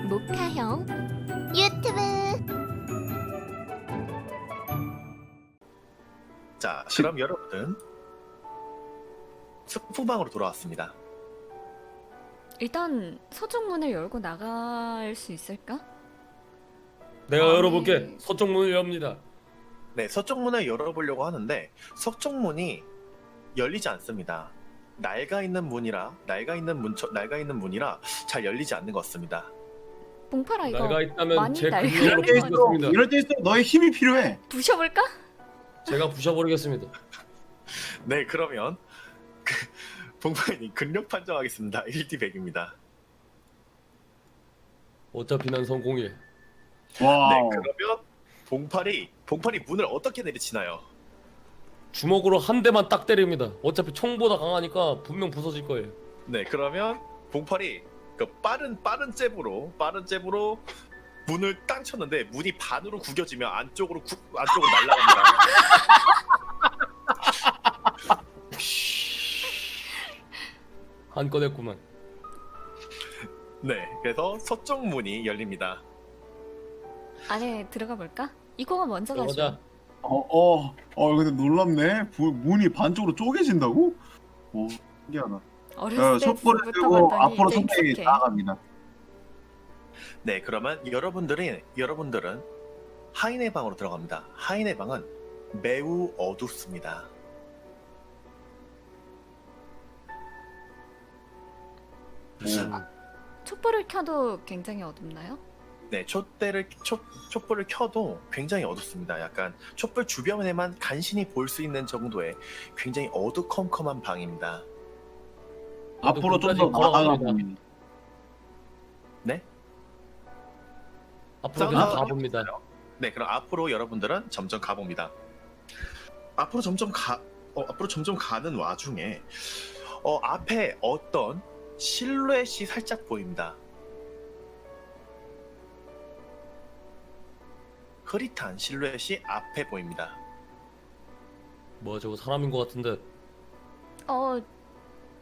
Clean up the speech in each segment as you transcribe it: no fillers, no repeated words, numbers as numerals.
모카형 유튜브. 자, 그럼 여러분은 스프방으로 돌아왔습니다. 일단 서쪽 문을 열고 나갈 수 있을까? 내가 아니. 열어볼게. 서쪽 문을 엽니다. 네, 서쪽 문을 열어보려고 하는데 서쪽 문이 열리지 않습니다. 낡아 있는 문이라 잘 열리지 않는 것 같습니다. 봉파라 이거 내가 있다면 많이 제 낡은 근력으로 거 아니야? 부수겠습니다. 이럴 때 있어 너의 힘이 필요해. 부셔볼까? 제가 부셔버리겠습니다. 네, 그러면 봉파님 근력 판정하겠습니다. 1D 100입니다. 어차피 난 성공해. 와. 네, 그러면 봉팔이 문을 어떻게 내리치나요? 주먹으로 한 대만 딱 때립니다. 어차피 총보다 강하니까 분명 부서질 거예요. 네, 그러면 봉팔이 그 빠른 잽으로 문을 땅 쳤는데 문이 반으로 구겨지면 안쪽으로 날아갑니다. 한 꺼냈구만. 네, 그래서 서쪽 문이 열립니다. 안에 들어가 볼까? 이거가 먼저 가죠. 들어가자. 근데 놀랍네. 문이 반쪽으로 쪼개진다고? 신기하다. 어렸을 촛불을 때부터 들고 봤더니 앞으로 이제 선택이 익숙해. 나아갑니다. 네, 그러면 여러분들은 하인의 방으로 들어갑니다. 하인의 방은 매우 어둡습니다. 촛불을 켜도 굉장히 어둡나요? 네, 촛불을 켜도 굉장히 어둡습니다. 약간 촛불 주변에만 간신히 볼 수 있는 정도의 굉장히 어두컴컴한 방입니다. 앞으로 좀 더 끝까지 나아가 걸어갑니다. 봅니다. 네? 앞으로 싸우는 계속 가봅니다. 네, 그럼 앞으로 여러분들은 점점 가봅니다. 앞으로 점점 가는 와중에 앞에 어떤 실루엣이 살짝 보입니다. 흐릿한 실루엣이 앞에 보입니다. 뭐 저거 사람인 것 같은데.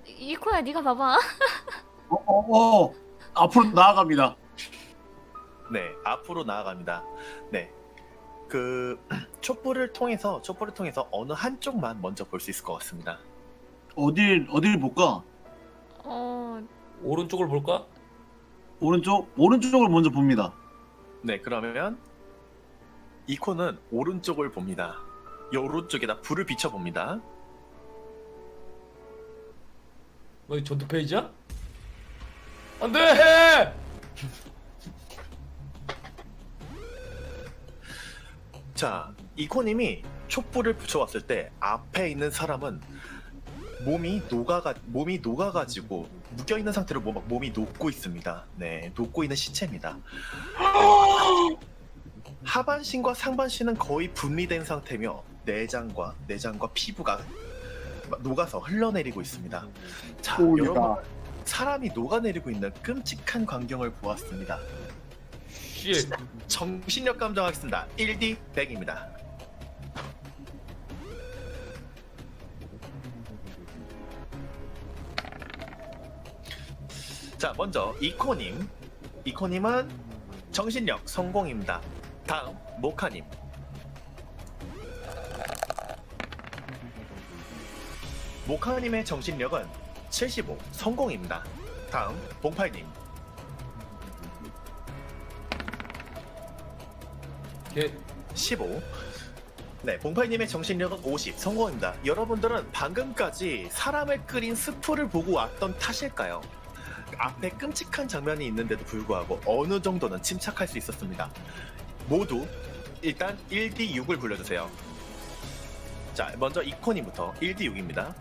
이코야 네가 봐봐. 앞으로 나아갑니다. 네, 앞으로 나아갑니다. 네, 그 촛불을 통해서 어느 한쪽만 먼저 볼 수 있을 것 같습니다. 어딜 볼까? 오른쪽을 볼까? 오른쪽을 먼저 봅니다. 네, 그러면 이코는 오른쪽을 봅니다. 이 오른쪽에다 불을 비춰봅니다. 뭐 이 전투 페이지야? 안돼! 자, 이코님이 촛불을 붙여왔을 때 앞에 있는 사람은 몸이 녹아가지고 묶여있는 상태로 몸이 녹고 있습니다. 네, 녹고 있는 시체입니다. 하반신과 상반신은 거의 분리된 상태며 내장과 피부가 녹아서 흘러내리고 있습니다. 자, 여러분, 사람이 녹아내리고 있는 끔찍한 광경을 보았습니다. 씨. 정신력 감정하겠습니다. 1D 100입니다. 자, 먼저 이코님은 정신력 성공입니다. 다음 모카님. 모카님의 정신력은 75 성공입니다. 다음 봉팔님. 걔 15. 네, 봉팔님의 정신력은 50 성공입니다. 여러분들은 방금까지 사람을 끓인 스프를 보고 왔던 탓일까요? 앞에 끔찍한 장면이 있는데도 불구하고 어느 정도는 침착할 수 있었습니다. 모두 일단 1D 6을 굴려주세요. 자, 먼저 이코님부터 1D 6입니다.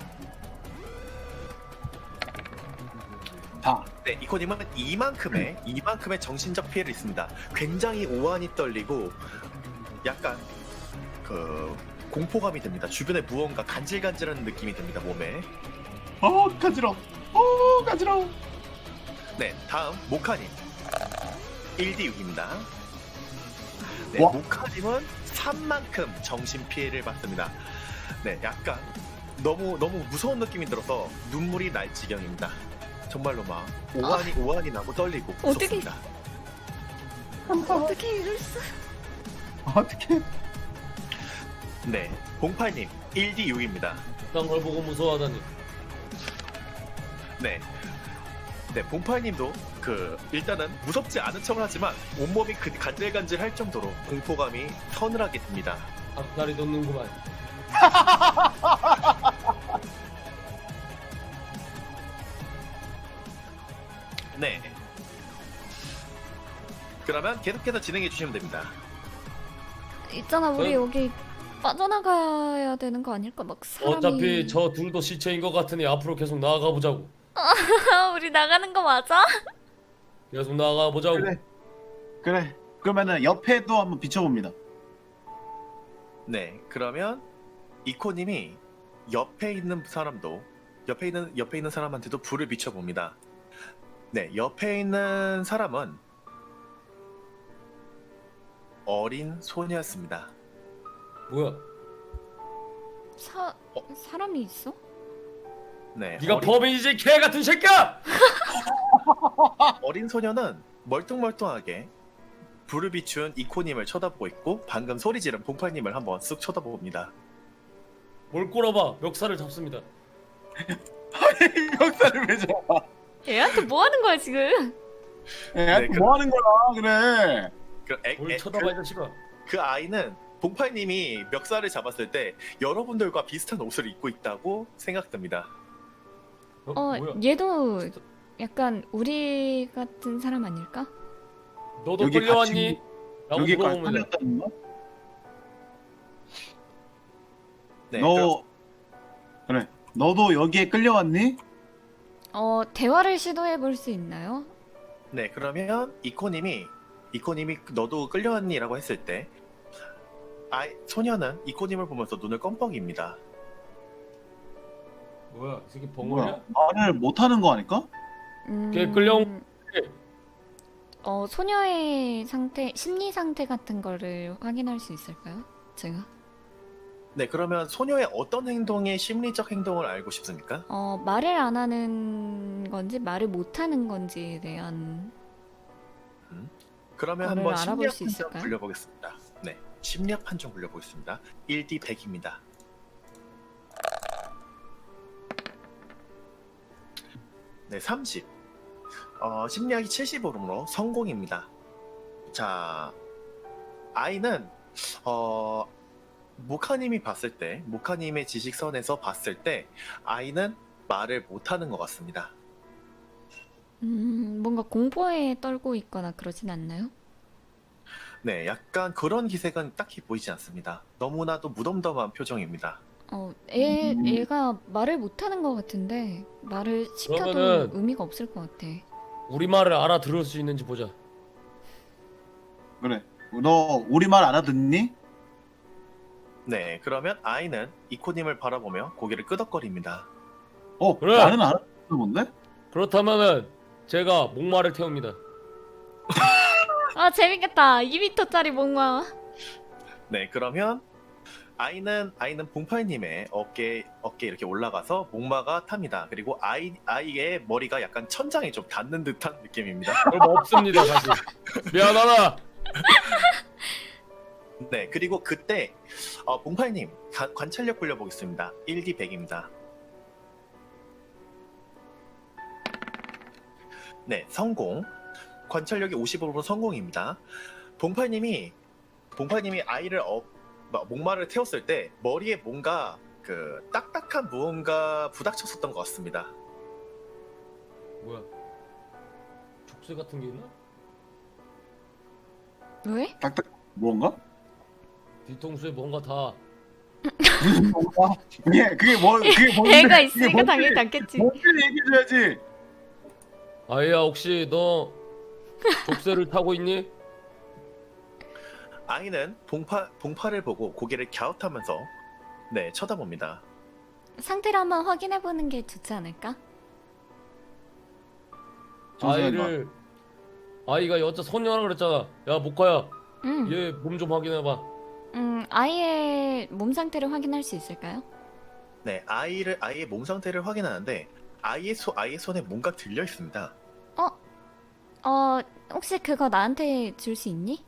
네, 이코님은 이만큼의 정신적 피해를 있습니다. 굉장히 오한이 떨리고 약간 그 공포감이 듭니다. 주변에 무언가 간질간질하는 느낌이 듭니다. 몸에. 간지러워. 간지러워. 네, 다음 모카님 1D 6입니다. 네, 와. 모카님은 3만큼 정신 피해를 받습니다. 네, 약간 너무 무서운 느낌이 들어서 눈물이 날 지경입니다. 정말로 막 오한이 나고 떨리고 어떻게- 무섭습니다. 어떻게 이럴 수? 어떻게? 네, 봉팔님 1D6입니다. 그딴 걸 보고 무서워하다니. 네. 네, 봉팔님도 일단은 무섭지 않은 척을 하지만 온몸이 간질간질할 정도로 공포감이 서늘하게 듭니다. 닭다리 돋는구만. 네. 그러면 계속해서 진행해 주시면 됩니다. 있잖아, 우리 전- 여기 빠져나가야 되는 거 아닐까? 막 사람이. 어차피 저 둘도 시체인 것 같으니 앞으로 계속 나아가 보자고. 우리 나가는 거 맞아? 계속 나아가 보자고. 그래. 그러면은 옆에도 한번 비춰봅니다. 네, 그러면 이코님이 옆에 있는 사람한테도 불을 비춰봅니다. 네, 옆에 있는 사람은 어린 소녀였습니다. 뭐야? 사람이 있어? 네, 네가 범인이지 개 같은 새끼야! 어린 소녀는 멀뚱멀뚱하게 불을 비춘 이코님을 쳐다보고 있고 방금 소리 지른 봉팔님을 한번 쓱 쳐다봅니다. 뭘 꼬라봐? 멱살을 잡습니다. 역사를 왜 잡아? 얘한테 뭐 하는 거야 지금? 애 네, 뭐 하는 거야? 그래. 뭘 쳐다봐 이 자식아. 그 아이는 봉팔님이 멱살을 잡았을 때 여러분들과 비슷한 옷을 입고 있다고 생각됩니다. 뭐야? 얘도 약간 우리 같은 사람 아닐까? 너도 여기 끌려왔니? 라고 여기까지 물어보면 살렸다는 거? 네, 너 그래. 너도 여기에 끌려왔니? 대화를 시도해 볼 수 있나요? 네, 그러면 이코님이 너도 끌려왔니라고 했을 때 소녀는 이코님을 보면서 눈을 껌뻑입니다. 뭐야? 이 새끼 벙어리야? 뭐야? 말을 못하는 거 아닐까? 걔 끌려온 소녀의 상태, 심리 상태 같은 거를 확인할 수 있을까요? 제가? 네, 그러면 소녀의 어떤 행동의 심리적 행동을 알고 싶습니까? 말을 안 하는 건지 말을 못 하는 건지에 대한 그러면 그거를 한번 알아볼 심리학 수 판정 있을까요? 굴려보겠습니다. 네, 심리학 판정 굴려보겠습니다. 1D 100입니다. 네, 30. 심리학이 70으로 성공입니다. 자, 아이는 모카님의 지식선에서 봤을 때 아이는 말을 못하는 것 같습니다. 뭔가 공포에 떨고 있거나 그러진 않나요? 네, 약간 그런 기색은 딱히 보이지 않습니다. 너무나도 무덤덤한 표정입니다. 얘가 말을 못하는 것 같은데 말을 시켜도 그러면은- 의미가 없을 것 같아. 우리 말을 알아들을 수 있는지 보자. 그래. 너 우리 말 알아듣니? 네, 그러면 아이는 이코님을 바라보며 고개를 끄덕거립니다. 그래. 나는 알아듣는 건데? 그렇다면은 제가 목마를 태웁니다. 재밌겠다. 2m짜리 목마. 네, 그러면 아이는 봉팔님의 어깨 이렇게 올라가서 목마가 탑니다. 그리고 아이의 머리가 약간 천장에 좀 닿는 듯한 느낌입니다. 얼마 없습니다 사실. 미안하다. 네, 그리고 그때 봉팔님 관찰력 굴려보겠습니다. 1D 100입니다. 네, 성공. 관찰력이 55% 성공입니다. 봉팔님이 아이를 목마를 태웠을 때 머리에 뭔가 딱딱한 무언가 부닥쳤었던 것 같습니다. 뭐야? 족쇄 같은 게 있나? 왜? 딱딱 뭔가? 뒤통수에 뭔가 다. 그게 뭔데? 애가 있으니까 당연히 닿겠지. 뭔지 얘기해줘야지. 아이야 혹시 너 족쇄를 타고 있니? 아이는 봉팔을 보고 고개를 갸웃하면서 네, 쳐다봅니다. 상태를 한번 확인해 보는 게 좋지 않을까? 아이가 여자 소녀라 그랬잖아. 야 모카야, 응. 얘 몸 좀 확인해봐. 아이의 몸 상태를 확인할 수 있을까요? 네, 아이의 몸 상태를 확인하는데 아이의 손에 뭔가 들려 있습니다. 혹시 그거 나한테 줄 수 있니?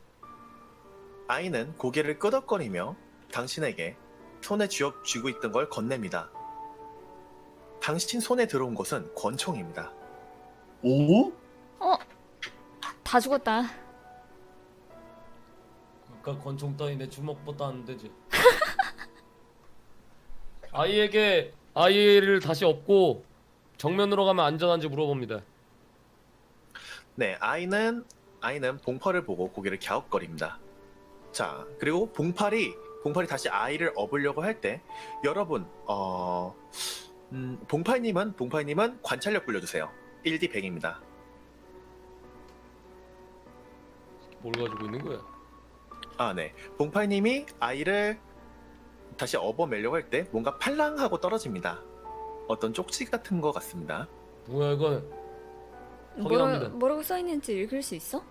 아이는 고개를 끄덕거리며 당신에게 손에 쥐고 있던 걸 건넵니다. 당신 손에 들어온 것은 권총입니다. 오? 다 죽었다. 아까 권총 따위 내 주먹보다 안 되지. 아이에게 아이를 다시 업고 정면으로 가면 안전한지 물어봅니다. 네, 아이는 봉팔을 보고 고개를 갸웃거립니다. 자, 그리고 봉팔이 다시 아이를 업으려고 할 때 여러분, 봉팔님은 관찰력 굴려주세요. 1D 100입니다. 뭘 가지고 있는 거야? 아, 네. 봉팔님이 아이를 다시 업어매려고 할 때 뭔가 팔랑하고 떨어집니다. 어떤 쪽지 같은 거 같습니다. 뭐야 이건? 확인합니다. 뭐라고 써있는지 읽을 수 있어?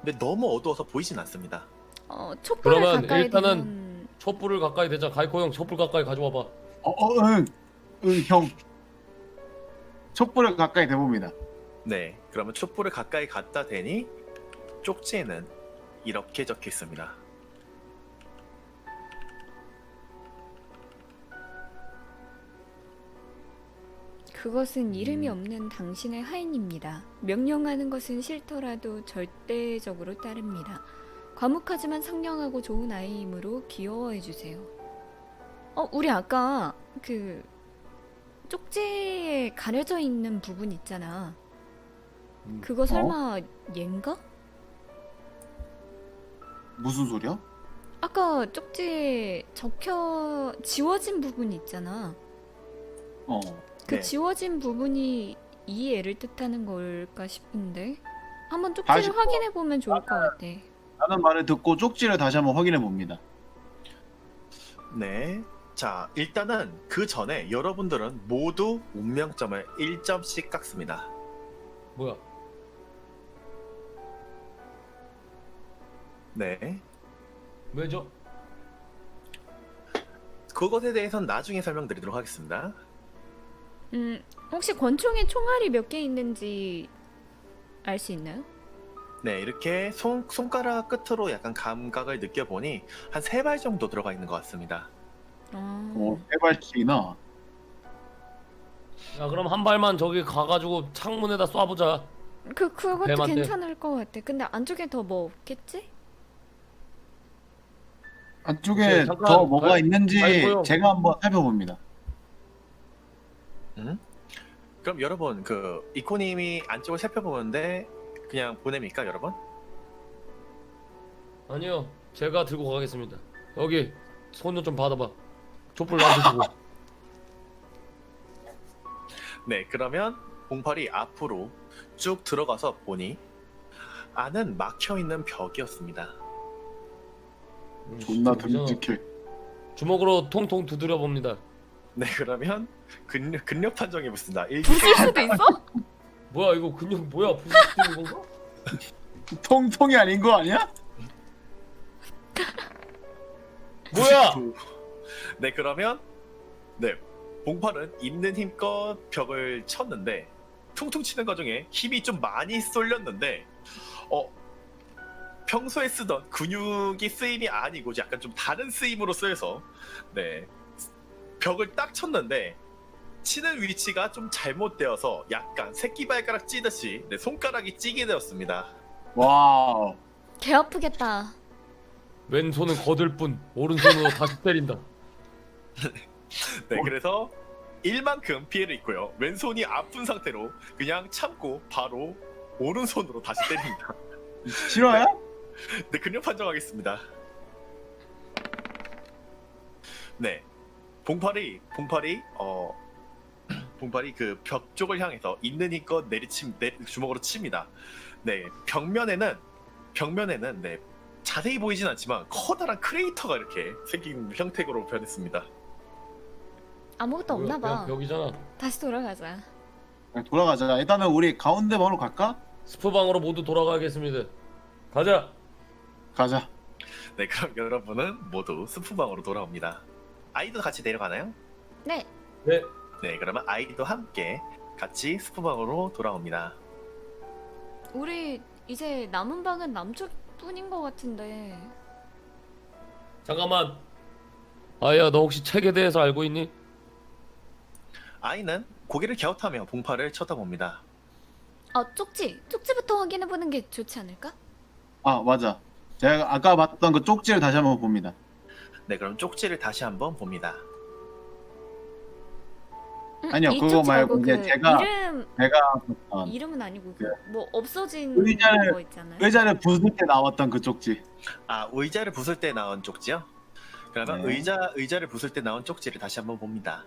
근데 너무 어두워서 보이진 않습니다. 촛불을 그러면 가까이 일단은 대면 촛불을 가까이 대자. 가이코 형 촛불 가까이 가져와봐. 응, 형. 촛불을 가까이 대봅니다. 네, 그러면 촛불을 가까이 갖다 대니 쪽지에는 이렇게 적혀 있습니다. 그것은 이름이 없는 당신의 하인입니다. 명령하는 것은 싫더라도 절대적으로 따릅니다. 과묵하지만 상냥하고 좋은 아이이므로 귀여워해 주세요. 우리 아까 그 쪽지에 가려져 있는 부분 있잖아. 그거 설마 얜가? 무슨 소리야? 아까 쪽지에 지워진 부분 있잖아. 그 네. 지워진 부분이 이 애를 뜻하는 걸까 싶은데 한번 다시 쪽지를 확인해 보면 좋을 것 같아. 라는 말을 듣고 쪽지를 다시 한번 확인해 봅니다. 네. 자, 일단은 그 전에 여러분들은 모두 운명점을 1점씩 깎습니다. 뭐야? 네. 왜죠? 그것에 대해서는 나중에 설명드리도록 하겠습니다. 혹시 권총에 총알이 몇 개 있는지 알 수 있나요? 네, 이렇게 손가락 끝으로 약간 감각을 느껴보니 한 3발 정도 들어가 있는 것 같습니다. 해발치나. 야 그럼 한 발만 저기 가가지고 창문에다 쏴보자. 그것도 뱀한테. 괜찮을 것 같아. 근데 안쪽에 더 뭐 없겠지? 안쪽에 오케이, 잠깐. 더 뭐가 있는지 아이고요. 제가 한번 살펴봅니다. 그럼 여러분, 이코님이 안쪽을 살펴보는데 그냥 보냅니까, 여러분? 아니요, 제가 들고 가겠습니다. 여기 손 좀 받아봐. 촛불 나한테 주고. 네, 그러면 봉팔이 앞으로 쭉 들어가서 보니 안은 막혀있는 벽이었습니다. 존나 여기서 듬직해. 주먹으로 통통 두드려 봅니다. 네, 그러면 근력 판정해 보겠습니다. 부술 수도 있어? 뭐야 이거 근육 뭐야? 부수는 건가? 통통이 아닌 거 아니야? 뭐야? 네, 그러면 네, 봉팔은 있는 힘껏 벽을 쳤는데 퉁퉁 치는 과정에 힘이 좀 많이 쏠렸는데 평소에 쓰던 근육이 쓰임이 아니고 약간 좀 다른 쓰임으로 쓰여서 네, 벽을 딱 쳤는데 치는 위치가 좀 잘못되어서 약간 새끼발가락 찌듯이 네, 손가락이 찌게 되었습니다. 와우. 개 아프겠다. 왼손은 거들 뿐 오른손으로 다시 때린다. 네, 그래서 1만큼 피해를 입고요. 왼손이 아픈 상태로 그냥 참고 바로 오른손으로 다시 때립니다. 싫어요? 네, 근력 판정하겠습니다. 네, 봉팔이 그 벽 쪽을 향해서 있는 힘껏 주먹으로 칩니다. 네, 벽면에는 네, 자세히 보이진 않지만 커다란 크레이터가 이렇게 생긴 형태로 변했습니다. 아무것도 없나 뭐야, 봐. 그냥 벽이잖아. 다시 돌아가자. 돌아가자. 일단은 우리 가운데 방으로 갈까? 스프방으로 모두 돌아가겠습니다. 가자. 가자. 네, 그럼 여러분은 모두 스프방으로 돌아옵니다. 아이도 같이 내려가나요? 네. 네. 네, 그러면 아이도 함께 같이 스프방으로 돌아옵니다. 우리 이제 남은 방은 남쪽뿐인 것 같은데. 잠깐만. 아야, 너 혹시 책에 대해서 알고 있니? 아이는 고개를 갸웃하며 봉파를 쳐다봅니다. 쪽지부터 확인해보는 게 좋지 않을까? 아 맞아. 제가 아까 봤던 그 쪽지를 다시 한번 봅니다. 네, 그럼 쪽지를 다시 한번 봅니다. 아니요, 이 그거 쪽지 말고 이제 그 제가 봤던 이름은 아니고 네. 뭐 없어진 의자를- 거 있잖아요. 의자를 부술 때 나왔던 그 쪽지. 아, 의자를 부술 때 나온 쪽지요? 그러면 네. 의자를 부술 때 나온 쪽지를 다시 한번 봅니다.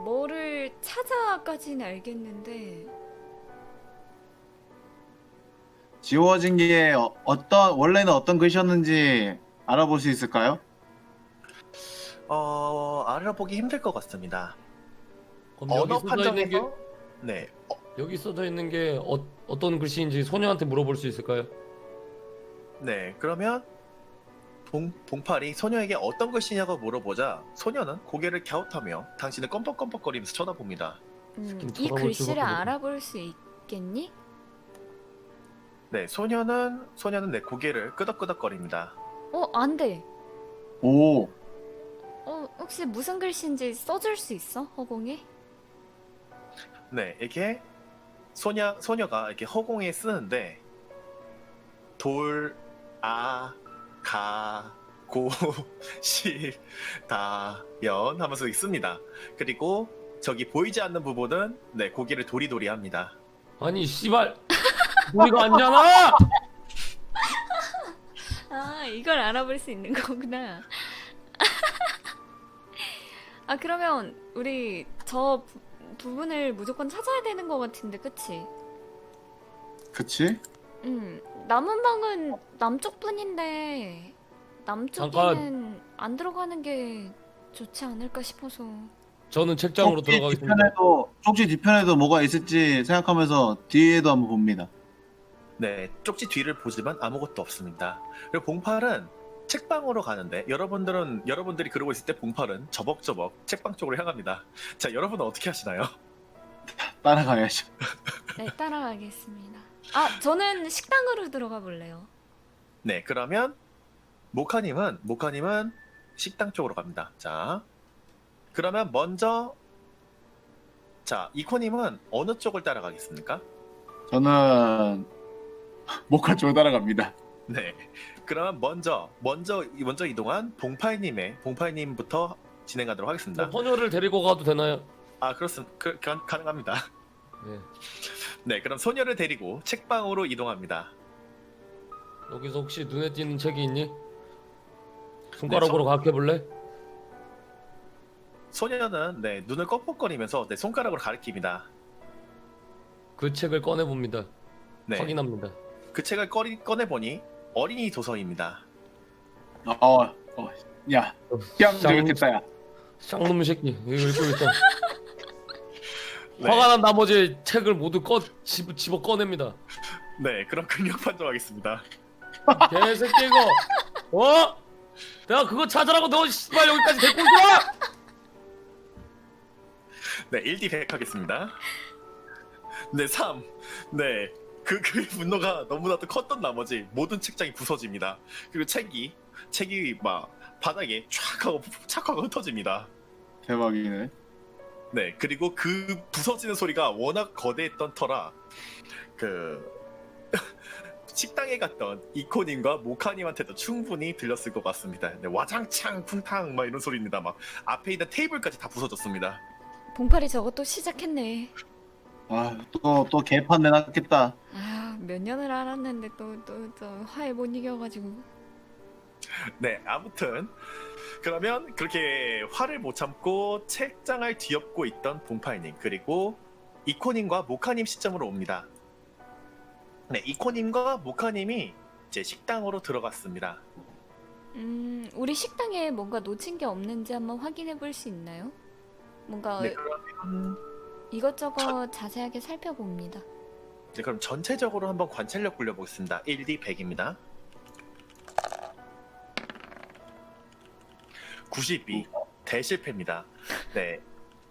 뭐를 찾아까지는 알겠는데 지워진 게 원래는 어떤 글씨였는지 알아볼 수 있을까요? 알아보기 힘들 것 같습니다. 그럼 언어 여기 써져 있는 게 판정에서 네, 여기 써져 있는 게 어떤 글씨인지 소녀한테 물어볼 수 있을까요? 네, 그러면 봉팔이 소녀에게 어떤 글씨냐고 물어보자 소녀는 고개를 갸웃하며 당신을 껌뻑껌뻑거리면서 쳐다봅니다. 스킨 이 쳐다볼 글씨를 수밖에 없네. 알아볼 수 있겠니? 네, 소녀는 내 고개를 끄덕끄덕거립니다. 안 돼. 오, 혹시 무슨 글씨인지 써줄 수 있어? 허공에? 네, 이렇게 소녀가 이렇게 허공에 쓰는데 돌아가고시다연 하면서 씁니다. 그리고 저기 보이지 않는 부분은 네, 고개를 도리도리 합니다. 아니 씨발 우리가 아니잖아. 이걸 알아볼 수 있는 거구나. 그러면 우리 저 부분을 무조건 찾아야 되는 것 같은데, 그치? 그치? 남은 방은 남쪽뿐인데 남쪽에는 안 들어가는 게 좋지 않을까 싶어서. 저는 책장으로 들어가겠습니다. 쪽지 뒤편에도 뭐가 있을지 생각하면서 뒤에도 한번 봅니다. 네, 쪽지 뒤를 보지만 아무것도 없습니다. 그리고 봉팔은 책방으로 가는데 여러분들이 그러고 있을 때 봉팔은 저벅저벅 책방 쪽으로 향합니다. 자, 여러분은 어떻게 하시나요? 따라가야죠. 네, 따라가겠습니다. 저는 식당으로 들어가 볼래요. 네, 그러면 모카님은 식당 쪽으로 갑니다. 자, 그러면 먼저 이코님은 어느 쪽을 따라가겠습니까? 저는 모카 쪽으로 따라갑니다. 네, 그러면 먼저 이동한 봉파이님부터 진행하도록 하겠습니다. 소녀를 데리고 가도 되나요? 그렇습니다. 가능합니다. 네. 네, 그럼 소녀를 데리고 책방으로 이동합니다. 여기서 혹시 눈에 띄는 책이 있니? 손가락으로 가르쳐볼래? 소녀는 네, 눈을 껌뻑거리면서 손가락으로 가리킵니다. 그 책을 꺼내봅니다. 네, 확인합니다. 그 책을 꺼내보니 어린이 도서입니다. 야, 짱 재밌겠다, 야. 쌍놈 새끼 이거 읽고 있어. 네, 화가 난 나머지 책을 모두 집어 꺼냅니다. 네, 그럼 근력 판정하겠습니다. 개새끼 이거 내가 그거 찾으라고 너 씨발 여기까지 데리고 온 거야? 네, 1D 100 하겠습니다. 네, 3. 네, 그 분노가 너무나도 컸던 나머지 모든 책장이 부서집니다. 그리고 책이 막 바닥에 촥 하고 흩어집니다. 대박이네. 네, 그리고 그 부서지는 소리가 워낙 거대했던 터라 식당에 갔던 이코님과 모카님한테도 충분히 들렸을 것 같습니다. 네, 와장창 쿵탕 막 이런 소리입니다. 막 앞에 있는 테이블까지 다 부서졌습니다. 봉팔이 저것도 시작했네. 또 개판 내놨겠다. 몇 년을 알았는데 또 화에 못 이겨가지고. 네, 아무튼 그러면 그렇게 화를 못 참고 책장을 뒤엎고 있던 봉파이님 그리고 이코님과 모카님 시점으로 옵니다. 네, 이코님과 모카님이 이제 식당으로 들어갔습니다. 우리 식당에 뭔가 놓친 게 없는지 한번 확인해 볼 수 있나요? 뭔가 네, 그러면 이것저것 자세하게 살펴봅니다. 네, 그럼 전체적으로 한번 관찰력 굴려보겠습니다. 1D 100입니다. 92 대실패입니다. 네,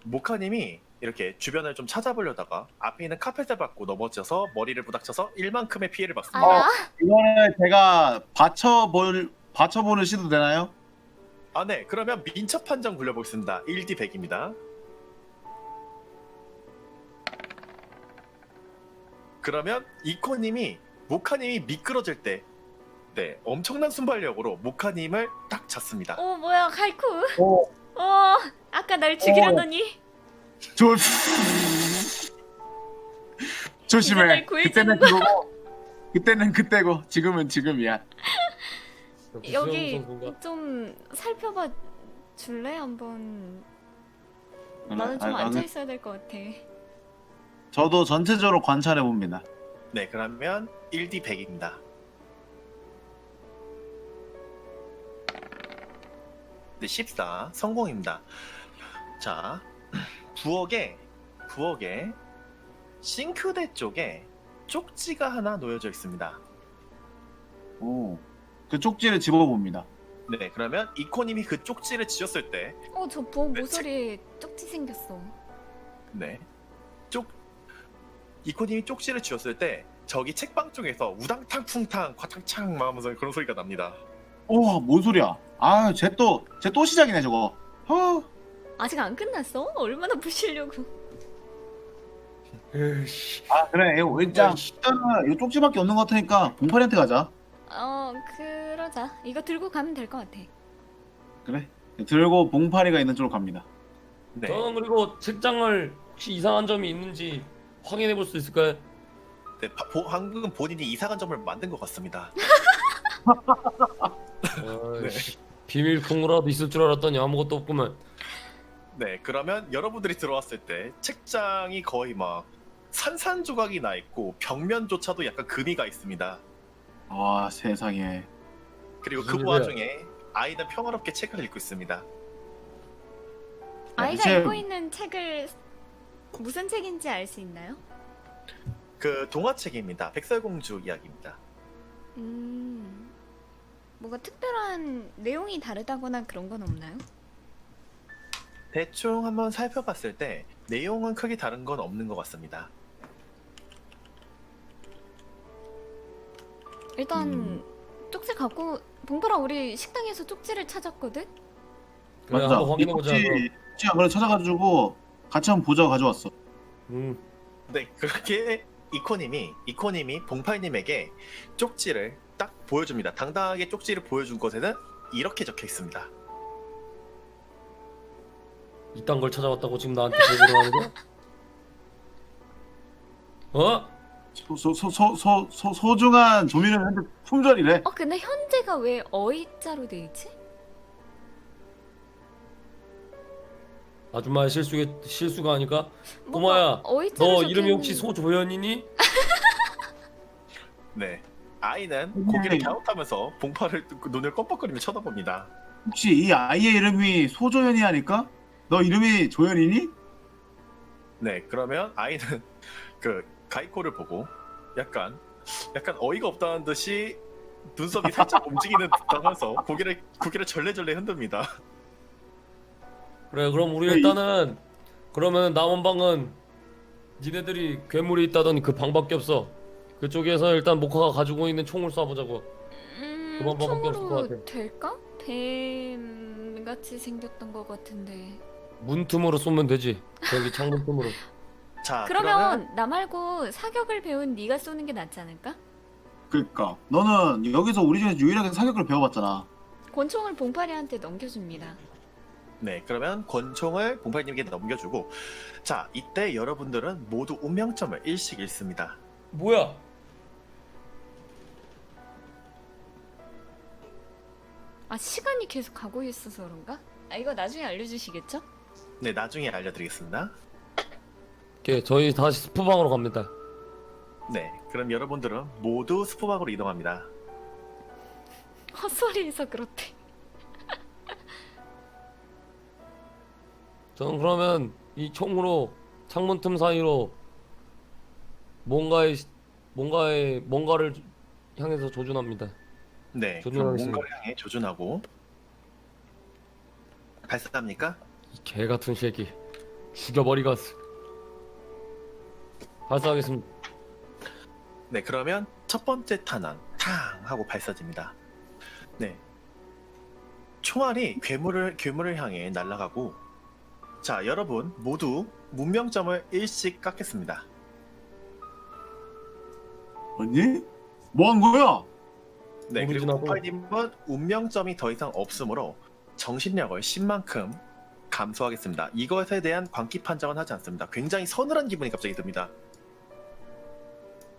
모카님이 이렇게 주변을 좀 찾아보려다가 앞에 있는 카펫을 밟고 넘어져서 머리를 부닥쳐서 1만큼의 피해를 받습니다. 알아? 이거를 제가 받쳐보는 시도 되나요? 아, 네. 그러면 민첩 판정 굴려보겠습니다. 1D 100입니다. 그러면 이코님이 모카님이 미끄러질 때, 네, 엄청난 순발력으로 모카님을 딱 잡습니다. 어 뭐야 칼쿠. 오. 아까 날 죽이려더니 조심해. 이제 날 구해주는 그때는 그거고, 그때는 그때고, 지금은 지금이야. 여기 뭔가 좀 살펴봐 줄래 한번. 나는 아, 좀 아, 앉아 있어야 될 것 같아. 저도 전체적으로 관찰해 봅니다. 네, 그러면 1D 100입니다. 네, 14 성공입니다. 자, 부엌에 싱크대 쪽에 쪽지가 하나 놓여져 있습니다. 오, 그 쪽지를 집어봅니다. 네, 그러면 이코님이 그 쪽지를 지었을 때, 저 부엌 네, 모서리에 쪽지 생겼어. 네, 이코님이 쪽지를 지었을 때 저기 책방 쪽에서 우당탕 쿵탕 과탕창 하면서 그런 소리가 납니다. 오, 뭔 소리야? 아, 쟤 또 시작이네 저거. 아직 안 끝났어? 얼마나 부시려고. 에이씨. 아 그래, 일단 이 쪽지밖에 없는 것 같으니까 봉파리한테 가자. 그러자. 이거 들고 가면 될 것 같아. 그래, 들고 봉파리가 있는 쪽으로 갑니다. 네, 저는 그리고 책장을 혹시 이상한 점이 있는지 확인해 볼 수 있을까요? 네, 방금 본인이 이상한 점을 만든 것 같습니다. 아이씨, 비밀통로라도 있을 줄 알았더니 아무것도 없구만. 네, 그러면 여러분들이 들어왔을 때 책장이 거의 막 산산조각이 나 있고 벽면조차도 약간 금이가 있습니다. 아 세상에. 그리고 무슨 그 일이야? 와중에 아이는 평화롭게 책을 읽고 있습니다. 아이가 이제- 읽고 있는 책을 무슨 책인지 알 수 있나요? 그 동화책입니다. 백설공주 이야기입니다. 뭔가 특별한 내용이 다르다거나 그런 건 없나요? 대충 한번 살펴봤을 때 내용은 크게 다른 건 없는 것 같습니다. 일단 쪽지 갖고 봉파라 우리 식당에서 쪽지를 찾았거든? 그래 맞아. 한번 확인해 보자. 이 쪽지 안 그래 찾아가지고 같이 한번 보자고 가져왔어. 네, 그렇게 이코님이 봉팔님에게 쪽지를 딱 보여줍니다. 당당하게 쪽지를 보여준 것에는 이렇게 적혀 있습니다. 이딴 걸 찾아왔다고 지금 나한테 보고를 하는 거야? 어? 소중한 조민은 현재 품절이래. 근데 현재가 왜 어이자로 돼 있지? 아줌마의 실수가 아닐까? 뭔가 꼬마야, 어이자로 너 적혀 이름이 혹시 있는- 소조연이니? 네, 아이는 고개를 갸웃하면서 봉팔을 눈을 껌뻑거리며 쳐다봅니다. 혹시 이 아이의 이름이 소조연이 아닐까? 너 이름이 조연이니? 네, 그러면 아이는 그 가이코를 보고 약간 어이가 없다는 듯이 눈썹이 살짝 움직이는 듯하면서 고개를 절레절레 흔듭니다. 그래 그럼 우리 이- 일단은 그러면 남은 방은 니네들이 괴물이 있다더니 그 방밖에 없어. 그쪽에서 일단 모카가 가지고 있는 총을 쏴보자고. 그만 방법밖에 없을 것 총으로 같아. 될까? 뱀 같이 생겼던 것 같은데. 문틈으로 쏘면 되지. 저기 창문 틈으로. 자, 그러면 나 말고 사격을 배운 네가 쏘는 게 낫지 않을까? 그러니까 너는 여기서 우리 중에서 유일하게 사격을 배워봤잖아. 권총을 봉파리한테 넘겨줍니다. 네, 그러면 권총을 봉팔님에게 넘겨주고, 자, 이때 여러분들은 모두 운명점을 일씩 읽습니다. 뭐야? 시간이 계속 가고 있어서 그런가? 이거 나중에 알려주시겠죠? 네, 나중에 알려드리겠습니다. 오케이 저희 다시 스프방으로 갑니다. 네, 그럼 여러분들은 모두 스포방으로 이동합니다. 헛소리해서 그렇대. 저는 그러면 이 총으로 창문 틈 사이로 뭔가를 향해서 조준합니다. 네, 그럼 조준하겠습니다. 뭔가를 향해 조준하고 발사합니까? 이 개 같은 새끼 죽여버리겠어. 발사하겠습니다. 네, 그러면 첫 번째 탄환 탕 하고 발사됩니다. 네, 총알이 괴물을 향해 날아가고, 자, 여러분 모두 문명점을 일씩 깎겠습니다. 뭐니? 뭐 한 거야? 네, 그리고 오리진하고. 공파님은 운명점이 더 이상 없으므로 정신력을 10만큼 감소하겠습니다. 이것에 대한 광기 판정은 하지 않습니다. 굉장히 서늘한 기분이 갑자기 듭니다.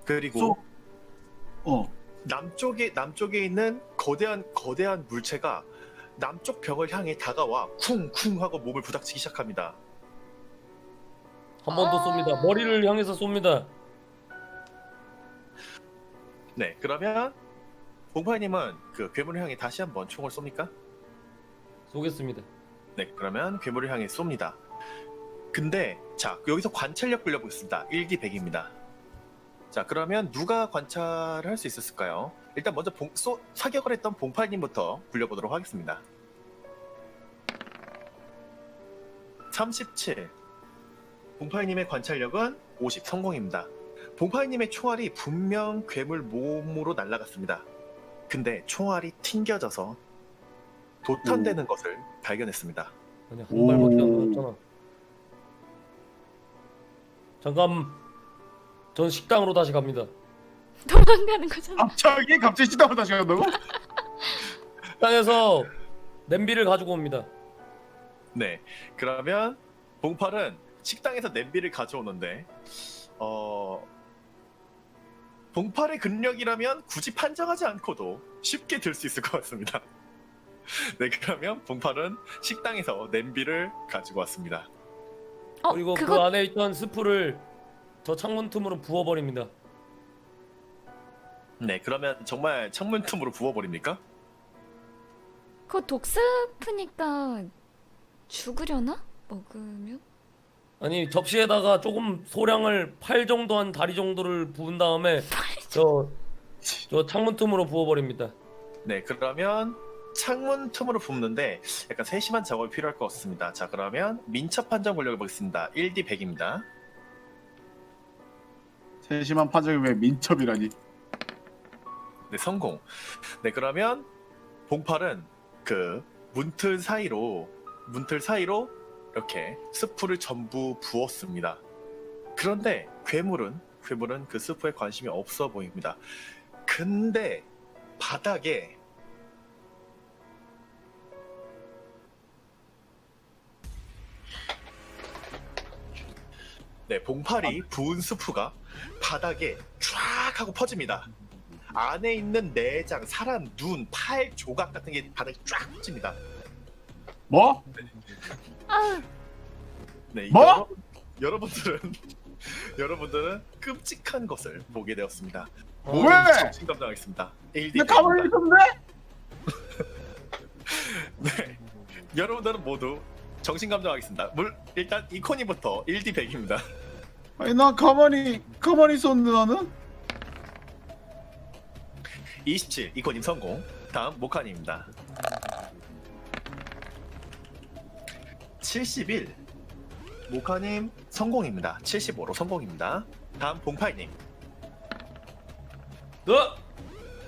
그리고 남쪽에 있는 거대한 물체가 남쪽 벽을 향해 다가와 쿵쿵 하고 몸을 부닥치기 시작합니다. 한 번 더 쏩니다. 머리를 향해서 쏩니다. 네, 그러면 봉파님은 그 괴물을 향해 다시 한번 총을 쏩니까? 쏘겠습니다. 네, 그러면 괴물을 향해 쏩니다. 근데 자, 여기서 관찰력 불려보겠습니다. 1기 100입니다. 자, 그러면 누가 관찰을 할 수 있었을까요? 일단 먼저 사격을 했던 봉팔님부터 불려보도록 하겠습니다. 37. 봉팔님의 관찰력은 50 성공입니다. 봉팔님의 총알이 분명 괴물 몸으로 날아갔습니다. 근데 총알이 튕겨져서 도탄되는 것을 발견했습니다. 아니 한 발밖에 안 남았잖아. 잠깐, 전 식당으로 다시 갑니다. 도망가는 거잖아. 갑자기 시다고 다시 간다고? 식당에서 냄비를 가지고 옵니다. 네, 그러면 봉팔은 식당에서 냄비를 가져오는데 봉팔의 근력이라면 굳이 판정하지 않고도 쉽게 들 수 있을 것 같습니다. 네, 그러면 봉팔은 식당에서 냄비를 가지고 왔습니다. 그리고 그 그거 안에 있던 스프를 저 창문 틈으로 부어버립니다. 네, 그러면 정말 창문 틈으로 부어버립니까? 그거 독스프니까 죽으려나? 먹으면? 아니 접시에다가 조금 소량을 팔 정도 한 다리 정도를 부은 다음에 저 창문 틈으로 부어버립니다. 네, 그러면 창문 틈으로 붓는데 약간 세심한 작업이 필요할 것 같습니다. 자, 그러면 민첩 판정 올려보겠습니다. 1D 100입니다. 세심한 판정이 왜 민첩이라니? 네, 성공. 네, 그러면 봉팔은 그 문틀 사이로 이렇게 스프를 전부 부었습니다. 그런데 괴물은 그 스프에 관심이 없어 보입니다. 근데 바닥에 네, 봉팔이 부은 스프가 바닥에 쫙 하고 퍼집니다. 안에 있는 내장, 사람, 눈, 팔, 조각 같은 게 바닥에 쫙 퍼집니다. 뭐? 아, 네, 뭐? 여러분들은 끔찍한 것을 보게 되었습니다. 왜? 정신 감정하겠습니다. 내 가만히 있었는데? 네, 여러분들은 모두 정신 감정하겠습니다. 일단 이코니부터 1D 100입니다. 아니 나 가만히 있었는데 나는? 27 이코님 성공. 다음 모카님입니다. 71 모카님 성공입니다. 75로 성공입니다. 다음 봉팔님.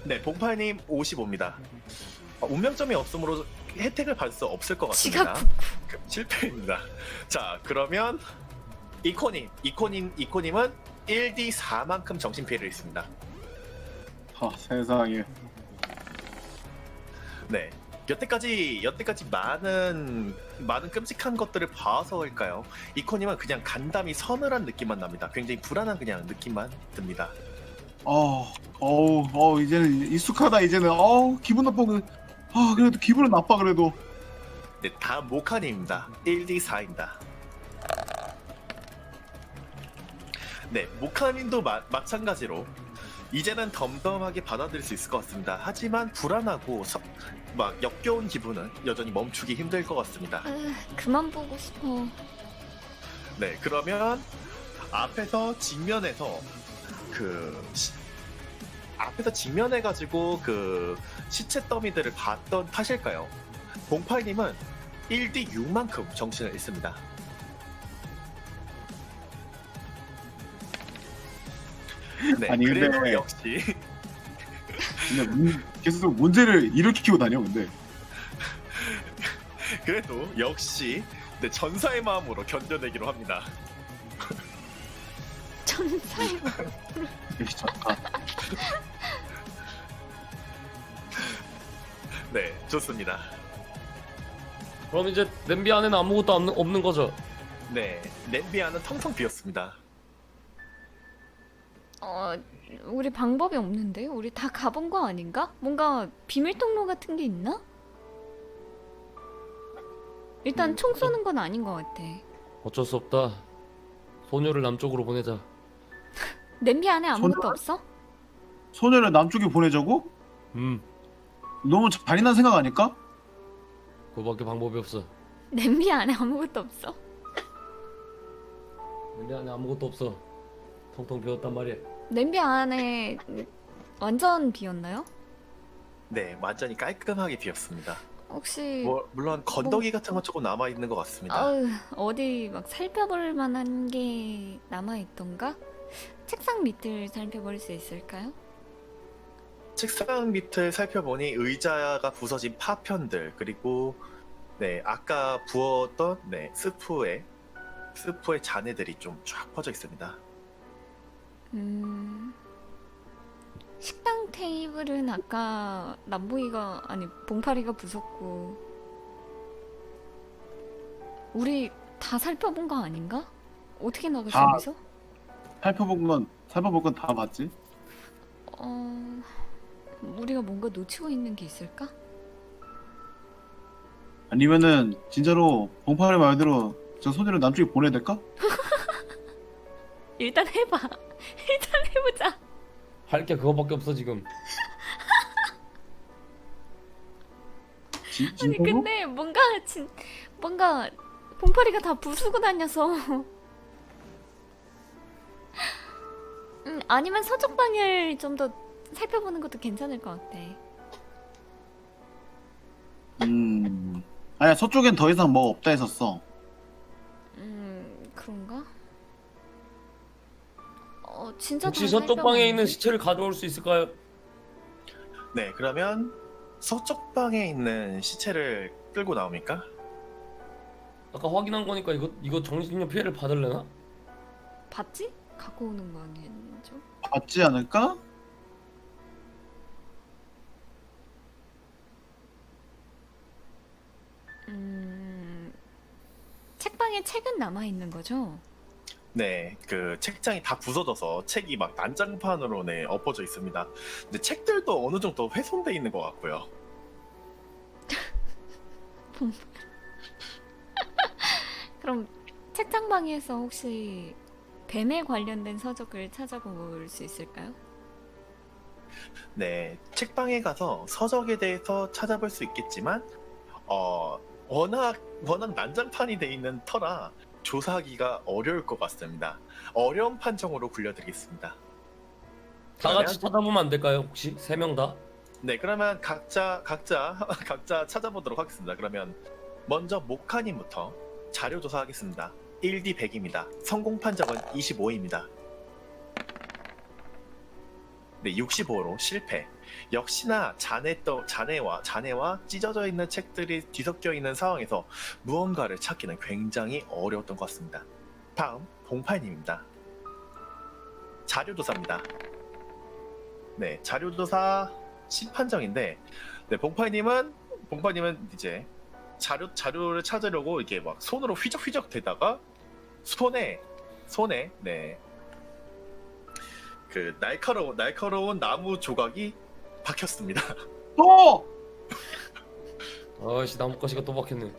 네, 봉팔님 55입니다. 운명점이 없으므로 혜택을 받을 수 없을 것 같습니다. 실패입니다. 자, 그러면 이코님은 1D 4만큼 정신피해를 했습니다. 세상에. 네, 여태까지 많은 끔찍한 것들을 봐서일까요? 이코님은 그냥 간담이 서늘한 느낌만 납니다. 굉장히 불안한 그냥 느낌만 듭니다. 이제는 익숙하다. 이제는 기분 나빠. 그래도 기분은 나빠 그래도. 네, 다음 모카님입니다. 1D 4입니다. 네, 모카님도 마찬가지로 이제는 덤덤하게 받아들일 수 있을 것 같습니다. 하지만 불안하고 막 역겨운 기분은 여전히 멈추기 힘들 것 같습니다. 그만 보고 싶어. 네, 그러면 앞에서 직면해가지고 그 시체 더미들을 봤던 탓일까요? 봉팔님은 1D 6만큼 정신을 잃습니다. 네, 아니, 근데- 그래도 역시 근데 계속 문제를 일으키고 다녀 근데. 그래도 역시 네, 전사의 마음으로 견뎌내기로 합니다. 천사의 역시 좋다. 네, 좋습니다. 그럼 이제 냄비 안에는 아무것도 없는 거죠? 네, 냄비 안은 텅텅 비었습니다. 우리 방법이 없는데? 우리 다 가본 거 아닌가? 뭔가 비밀 통로 같은 게 있나? 일단 총 쏘는 건 아닌 것 같아. 어쩔 수 없다. 소녀를 남쪽으로 보내자. 냄비 안에 아무것도 손으로- 없어? 소녀를 남쪽에 보내자고? 음, 너무 잔인한 생각 아닐까? 그거밖에 방법이 없어. 냄비 안에 아무것도 없어? 냄비 안에 아무것도 없어. 텅텅 비었단 말이야. 냄비 안에 완전 비었나요? 네, 완전히 깔끔하게 비었습니다. 혹시 물론 건더기 같은 건 조금 남아 있는 것 같습니다. 어디 막 살펴볼 만한 게 남아있던가? 책상 밑을 살펴볼 수 있을까요? 책상 밑을 살펴보니 의자가 부서진 파편들 그리고 네 아까 부었던 네 스프의 잔해들이 좀 쫙 퍼져 있습니다. 식당 테이블은 아까 남보이가 아니 봉파리가 부쉈고 우리 다 살펴본 거 아닌가? 어떻게 나갔어 다. 여기서? 살펴볼 건 다 봤지. 우리가 뭔가 놓치고 있는 게 있을까? 아니면은 진짜로 봉파리 말대로 저 소녀를 남쪽에 보내야 될까? 일단 해봐. 일단 해보자. 할 게 그거밖에 없어 지금. 아니 진짜로? 근데 뭔가 봉파리가 다 부수고 다녀서 아니면 서쪽 방을 좀 더 살펴보는 것도 괜찮을 것 같아. 아니야 서쪽엔 더 이상 뭐 없다 했었어. 그런가? 진짜 혹시 다 서쪽 방에 살펴봤는데? 있는 시체를 가져올 수 있을까요? 네, 그러면 서쪽 방에 있는 시체를 끌고 나옵니까? 아까 확인한 거니까 이거 정신력 피해를 받을래나? 봤지? 갖고 오는 거 아니겠죠? 받지 않을까? 책방에 책은 남아 있는 거죠? 네, 그 책장이 다 부서져서 책이 막 난장판으로 네 엎어져 있습니다. 근데 책들도 어느 정도 훼손돼 있는 것 같고요. 그럼 책장방에서 혹시 뱀에 관련된 서적을 찾아볼 수 있을까요? 네, 책방에 가서 서적에 대해서 찾아볼 수 있겠지만, 워낙 난장판이 돼 있는 터라 조사하기가 어려울 것 같습니다. 어려운 판정으로 굴려드리겠습니다. 다 같이 찾아보면 안 될까요? 혹시 3명 다? 네, 그러면 각자 찾아보도록 하겠습니다. 그러면 먼저 모카님부터 자료 조사하겠습니다. 1D 100입니다. 성공 판정은 25입니다. 네, 65로 실패. 역시나 잔해와 찢어져 있는 책들이 뒤섞여 있는 상황에서 무언가를 찾기는 굉장히 어려웠던 것 같습니다. 다음 봉팔님입니다. 자료조사입니다. 네, 자료조사 심판정인데, 네, 봉팔님은 이제 자료를 찾으려고 이게 막 손으로 휘적휘적 대다가 손에 네. 그 날카로운 나무 조각이 박혔습니다. 또! 아씨 나뭇가지가 또 박혔네.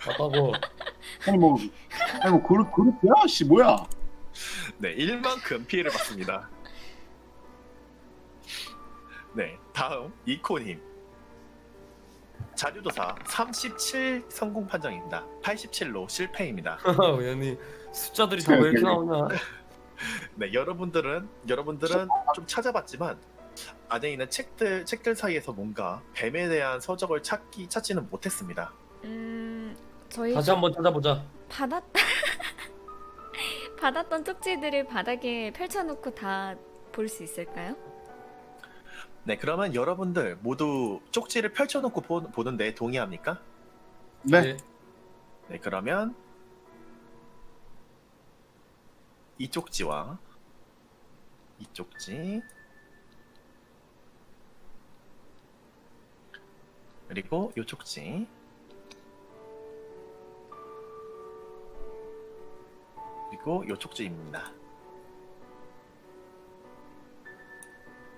아까고 아니 뭐 그룹이야? 씨 뭐야? 네, 1만큼 피해를 받습니다. 네, 다음 이코님. 자료조사 37 성공 판정입니다. 87로 실패입니다. 왜니 숫자들이 다 왜 이렇게 나오냐? 네, 여러분들은 좀 찾아봤지만 안에 있는 책들 사이에서 뭔가 뱀에 대한 서적을 찾지는 못했습니다. 저희 다시 한번 찾아보자. 받았던 쪽지들을 바닥에 펼쳐놓고 다 볼 수 있을까요? 네, 그러면 여러분들 모두 쪽지를 펼쳐놓고 보는데 동의합니까? 네. 네, 그러면 이 쪽지와 이 쪽지 그리고 이 쪽지 그리고 이 쪽지입니다.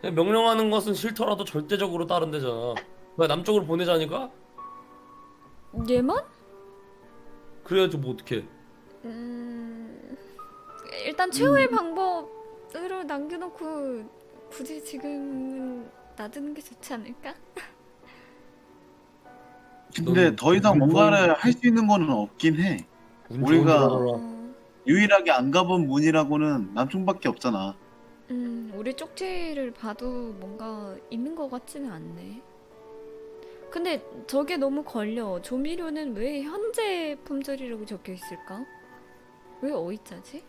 명령하는 것은 싫더라도 절대적으로 따른대잖아. 왜 남쪽으로 보내자니까? 얘만? 그래야지 뭐 어떡해. 일단 최후의 방법으로 남겨놓고 굳이 지금은 놔두는 게 좋지 않을까? 근데 너무 더 이상 뭔가를 할 수 있는 거는 없긴 해. 운 우리가- 좋은 줄 알아라. 유일하게 안 가본 문이라고는 남충밖에 없잖아. 우리 쪽지를 봐도 뭔가 있는 것 같지는 않네. 근데 저게 너무 걸려. 조미료는 왜 현재 품절이라고 적혀 있을까? 왜 어이자지?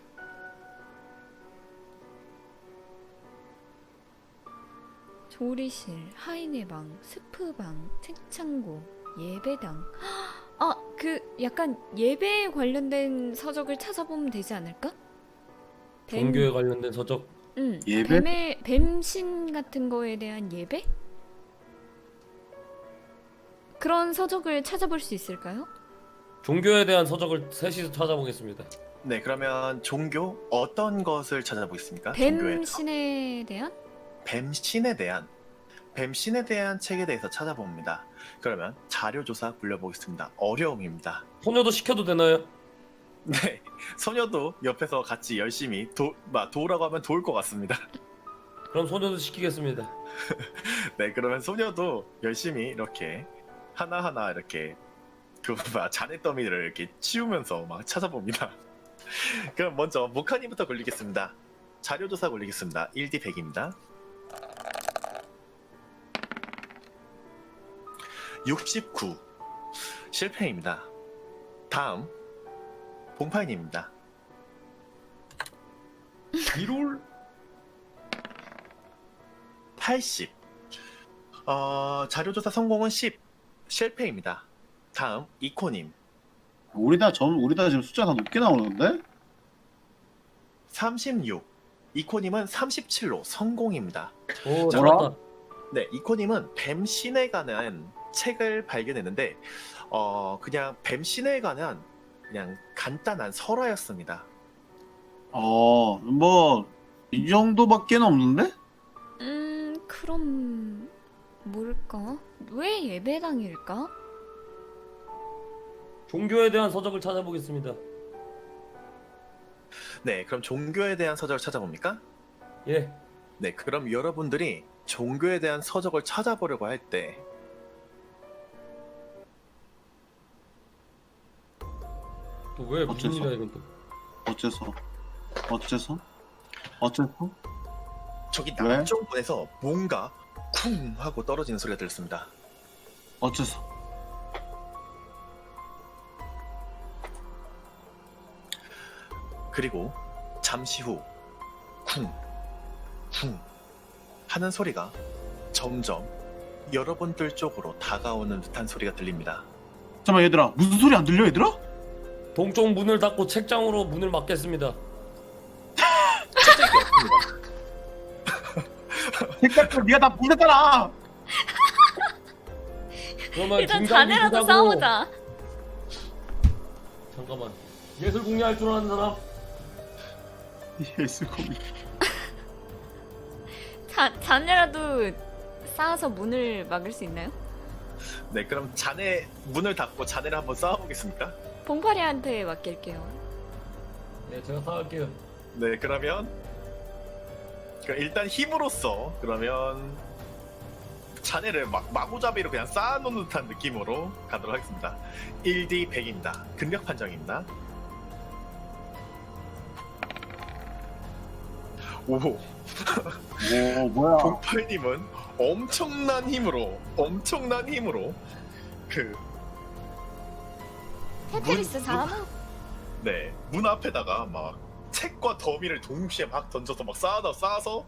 조리실, 하인의 방, 스프방, 책창고, 예배당. 아, 그 약간 예배에 관련된 서적을 찾아보면 되지 않을까? 종교에 관련된 서적. 예배? 뱀신 같은 거에 대한 예배? 그런 서적을 찾아볼 수 있을까요? 종교에 대한 서적을 셋이서 찾아보겠습니다. 네, 그러면 종교 어떤 것을 찾아보겠습니까? 종교에 뱀신에 대한? 뱀신에 대한 책에 대해서 찾아봅니다. 그러면 자료조사 굴려보겠습니다. 어려움입니다. 소녀도 시켜도 되나요? 네, 소녀도 옆에서 같이 열심히 도우라고 하면 도울 것 같습니다. 그럼 소녀도 시키겠습니다. 네, 그러면 소녀도 열심히 이렇게 하나하나 이렇게 잔해 더미를 이렇게 치우면서 막 찾아봅니다. 그럼 먼저 모카님부터 굴리겠습니다. 자료조사 굴리겠습니다. 1D 100입니다. 69 실패입니다. 다음 봉파인입니다. 1월 80 자료조사 성공은 10 실패입니다. 다음 이코님. 우리 다 지금 숫자 다 높게 나오는데? 36 이코님은 37로 성공입니다. 오, 자, 잘했다. 네, 이코님은 뱀신에 관한 책을 발견했는데 그냥 뱀신에 관한 그냥 간단한 설화였습니다. 뭐 이 정도밖에 없는데? 그럼 뭘까? 왜 예배당일까? 종교에 대한 서적을 찾아보겠습니다. 네, 그럼 종교에 대한 서적을 찾아봅니까? 예. 네, 그럼 여러분들이 종교에 대한 서적을 찾아보려고 할 때 또 왜 무슨 어째서? 일이야 이건 또. 어째서? 저기 왜? 남쪽 문에서 뭔가 쿵 하고 떨어지는 소리가 들렸습니다. 어째서? 그리고 잠시 후 쿵, 쿵 하는 소리가 점점 여러분들 쪽으로 다가오는 듯한 소리가 들립니다. 잠깐만 얘들아, 무슨 소리 안 들려 얘들아? 동쪽 문을 닫고 책장으로 문을 막겠습니다. 책장이 없습니다. 색깔 네가 다 부셨잖아. 그러면 일단 중장비 자네라도 주자고. 싸우자. 잠깐만. 예술 공략할 줄 아는 사람? 예수 고민. 자네라도 쌓아서 문을 막을 수 있나요? 네, 그럼 자네 문을 닫고 자네를 한번 싸워보겠습니까? 봉파리한테 맡길게요. 네, 제가 사갈게요. 네, 그러면 일단 힘으로써 그러면 자네를 마구잡이로 그냥 쌓아놓는 듯한 느낌으로 가도록 하겠습니다. 1D 100입니다. 근력 판정입니다. 오, 오 뭐야? 봉팔님은 엄청난 힘으로 그 테트리스 문- 사무? 네, 문 앞에다가 막 책과 더미를 동시에 막 던져서 막 쌓아서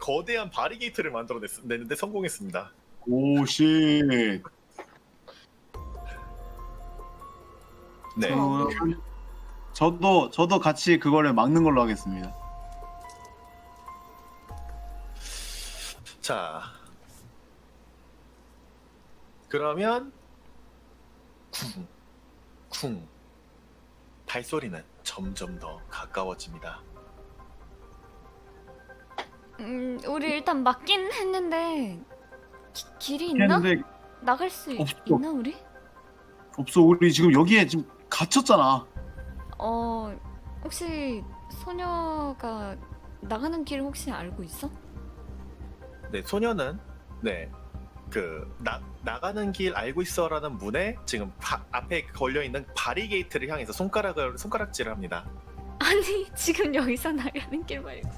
거대한 바리게이트를 만들어냈는데 성공했습니다. 오씨. 네. 저도 같이 그거를 막는 걸로 하겠습니다. 자, 그러면 쿵 발소리는 점점 더 가까워집니다. 우리 일단 막긴 했는데 길이 있나? 했는데 나갈 수 없어. 있나 우리? 없어. 우리 지금 여기에 지금 갇혔잖아. 혹시 소녀가 나가는 길 혹시 알고 있어? 네, 소녀는 나가는 길 알고 있어라는 문에 지금 앞에 걸려 있는 바리게이트를 향해서 손가락질을 합니다. 아니 지금 여기서 나가는 길 말고.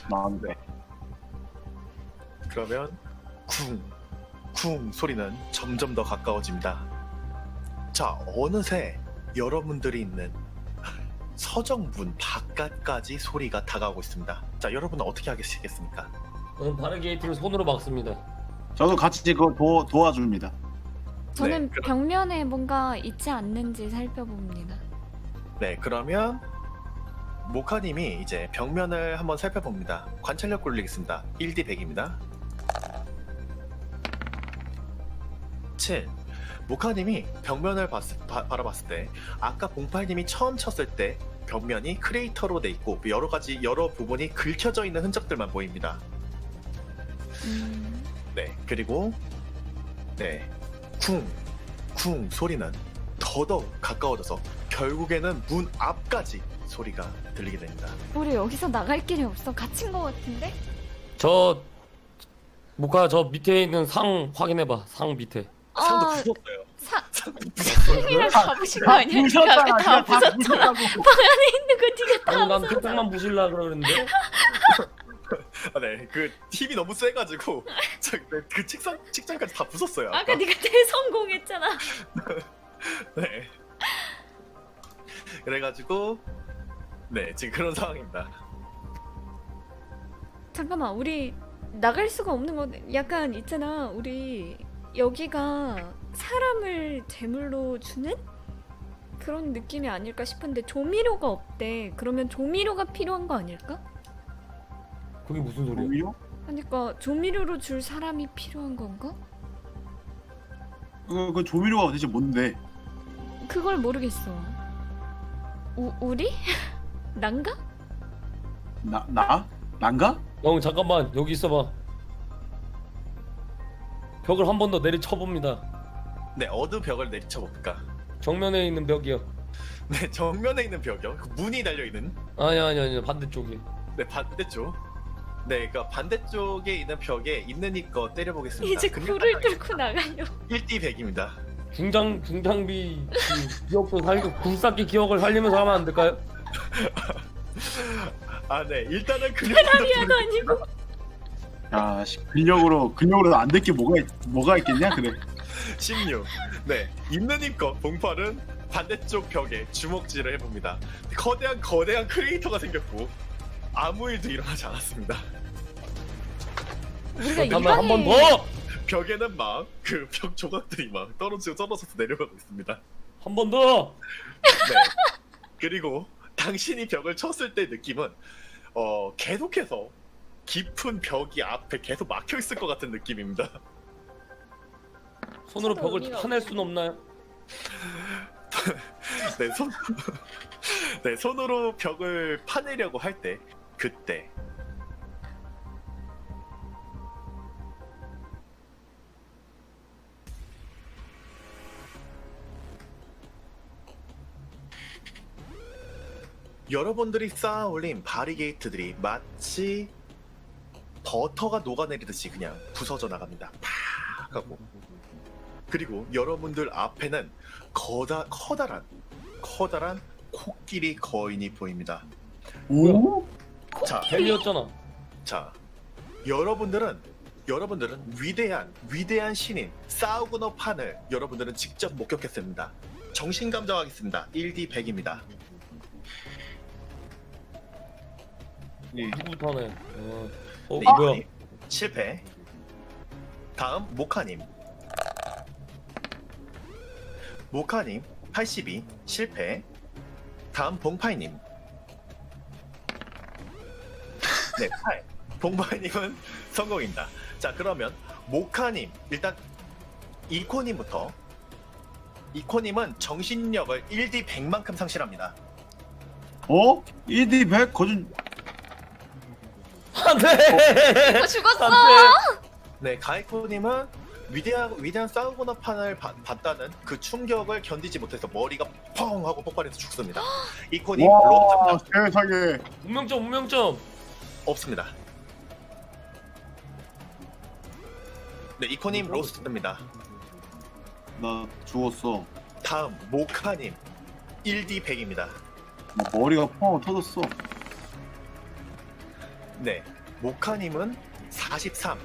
나한테. 그러면 쿵 소리는 점점 더 가까워집니다. 자, 어느새 여러분들이 있는 서정문 바깥까지 소리가 다가오고 있습니다. 자, 여러분은 어떻게 하시겠습니까? 저는 바리게이트를 손으로 막습니다. 저도 같이 그거 도와줍니다. 저는 네, 그럼- 벽면에 뭔가 있지 않는지 살펴봅니다. 네, 그러면 모카님이 이제 벽면을 한번 살펴봅니다. 관찰력 굴리겠습니다. 1D 100입니다. 7. 모카님이 벽면을 바라봤을 때 아까 봉팔님이 처음 쳤을 때 벽면이 크레이터로 돼 있고 여러 부분이 긁혀져 있는 흔적들만 보입니다. 네, 그리고 쿵 소리는 더더욱 가까워져서 결국에는 문 앞까지 소리가 들리게 됩니다. 우리 여기서 나갈 길이 없어. 갇힌 거 같은데? 모카 저 밑에 있는 상 확인해봐. 상 밑에. 상도 아, 부쉈어요. 사 상도 부쉈어요. 이랑 다 부신 거 아니야? 부셨잖아. 네가 다 부셨잖아. 부셨다고. 있는 거 네가 다 아니 난 끝장만 부실라 그러는데. 아, 네, 그 힘이 너무 세가지고 그 책장까지 다 부쉈어요. 아까 네가 대성공했잖아. 네. 그래가지고 지금 그런 상황입니다. 잠깐만, 우리 나갈 수가 없는 거 약간 있잖아. 우리 여기가 사람을 제물로 주는 그런 느낌이 아닐까 싶은데 조미료가 없대. 그러면 조미료가 필요한 거 아닐까? 그게 무슨 소리야? 조미료? 그러니까 조미료로 줄 사람이 필요한 건가? 그 조미료가 대체 뭔데? 그걸 모르겠어. 우리? 난가? 난가? 형 잠깐만 여기 있어봐. 벽을 한 번 더 내리쳐봅니다. 네, 어느 벽을 내리쳐볼까? 정면에 있는 벽이요. 네, 정면에 있는 벽이요. 그 문이 달려있는 아니 반대쪽이. 반대쪽. 네, 그 반대쪽에 있는 벽에 있는 거 때려보겠습니다. 이제 굴을 뚫고 나가요. 1D 100입니다. 중장비 그 기억도 살리고 굴삭기 기억을 살리면서 하면 안 될까요? 아, 네, 일단은 테라리아도 아니고. 야, 근력으로 안 될 게 뭐가 있겠냐? 그래. 16. 네, 있는 거 봉팔은 반대쪽 벽에 주먹질을 해봅니다. 거대한 크리에이터가 생겼고 아무 일도 일어나지 않았습니다. 우리가 이 잠깐만 한 번 방에 더! 벽에는 막 그 벽 조각들이 막 떨어져서 내려가고 있습니다. 한 번 더! 네. 그리고 당신이 벽을 쳤을 때 느낌은 계속해서 깊은 벽이 앞에 계속 막혀 있을 것 같은 느낌입니다. 손으로 손도 벽을 의미가 파낼 순 없나요? 손으로 벽을 파내려고 할 때 그때 여러분들이 쌓아 올린 바리게이트들이 마치 버터가 녹아내리듯이 그냥 부서져 나갑니다. 팍 하고. 그리고 여러분들 앞에는 커다란 코끼리 거인이 보입니다. 오? 자, 헬리였잖아. 여러분들은 위대한 신인 사우그너 판을 여러분들은 직접 목격했습니다. 정신 감정하겠습니다. 1D 100입니다. 예. 누구부터 하네. 네, 뭐야? 이코님 실패. 다음 모카님. 모카님 82 실패. 다음 봉파이님. 네, 8. 봉파이님은 성공입니다. 자, 그러면 모카님 일단 이코님부터. 이코님은 정신력을 1D 100만큼 상실합니다. 어? 1D 100 거준. 안돼. 죽었어. 네, 가이코님은 위대한 싸우거나 판을 봤다는 그 충격을 견디지 못해서 머리가 펑 하고 폭발해서 죽습니다. 이코님 와 로스트 세상에. 운명점. 없습니다. 네, 이코님 로스트입니다. 나 죽었어. 다음 모카님 1D 100입니다. 머리가 펑 터졌어. 네, 모카님은 43.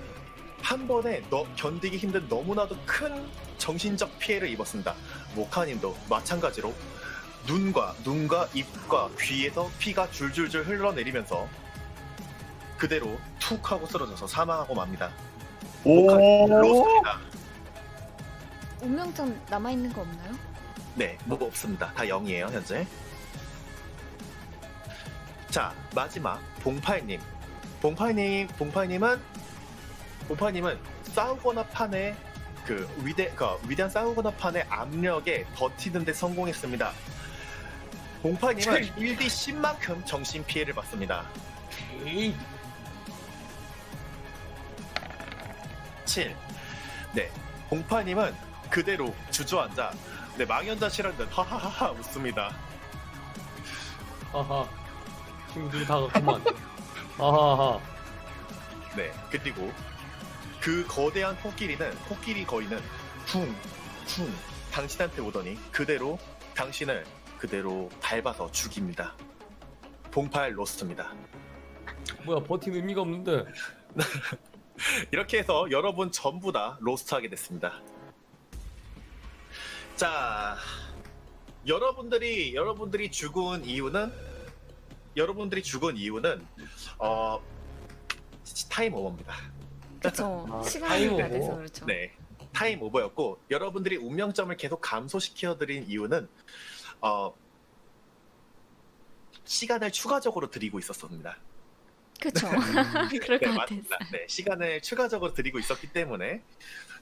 한 번에 견디기 힘든 너무나도 큰 정신적 피해를 입었습니다. 모카님도 마찬가지로 눈과 입과 귀에서 피가 줄줄줄 흘러내리면서 그대로 툭 하고 쓰러져서 사망하고 맙니다. 모카님 로스입니다. 운명점 남아있는 거 없나요? 네, 뭐가 없습니다. 다 0이에요, 현재. 자, 마지막 봉파이님. 봉파이님은 싸우거나 판의 위대한 싸우거나 판의 압력에 버티는데 성공했습니다. 봉파이님은 1D 10만큼 정신 피해를 받습니다. 7. 네, 봉파이님은 그대로 주저앉아 네, 망연자실한 듯 하하하하 웃습니다. 하하. 힘들이 다 갔구만. 하하하. 네, 그리고 그 거대한 코끼리 거인은 쿵쿵 당신한테 오더니 당신을 그대로 밟아서 죽입니다. 봉팔 로스트입니다. 뭐야 버틴 의미가 없는데. 이렇게 해서 여러분 전부 다 로스트하게 됐습니다. 자, 여러분들이 죽은 이유는 타임 오버입니다. 그쵸. 아, 시간이 타임 다 오버. 돼서 그렇죠. 네, 타임 오버였고 여러분들이 운명점을 계속 감소시켜드린 이유는 시간을 추가적으로 드리고 있었습니다. 그쵸. 그럴 네, 것 맞습니다. 같았어요. 네, 시간을 추가적으로 드리고 있었기 때문에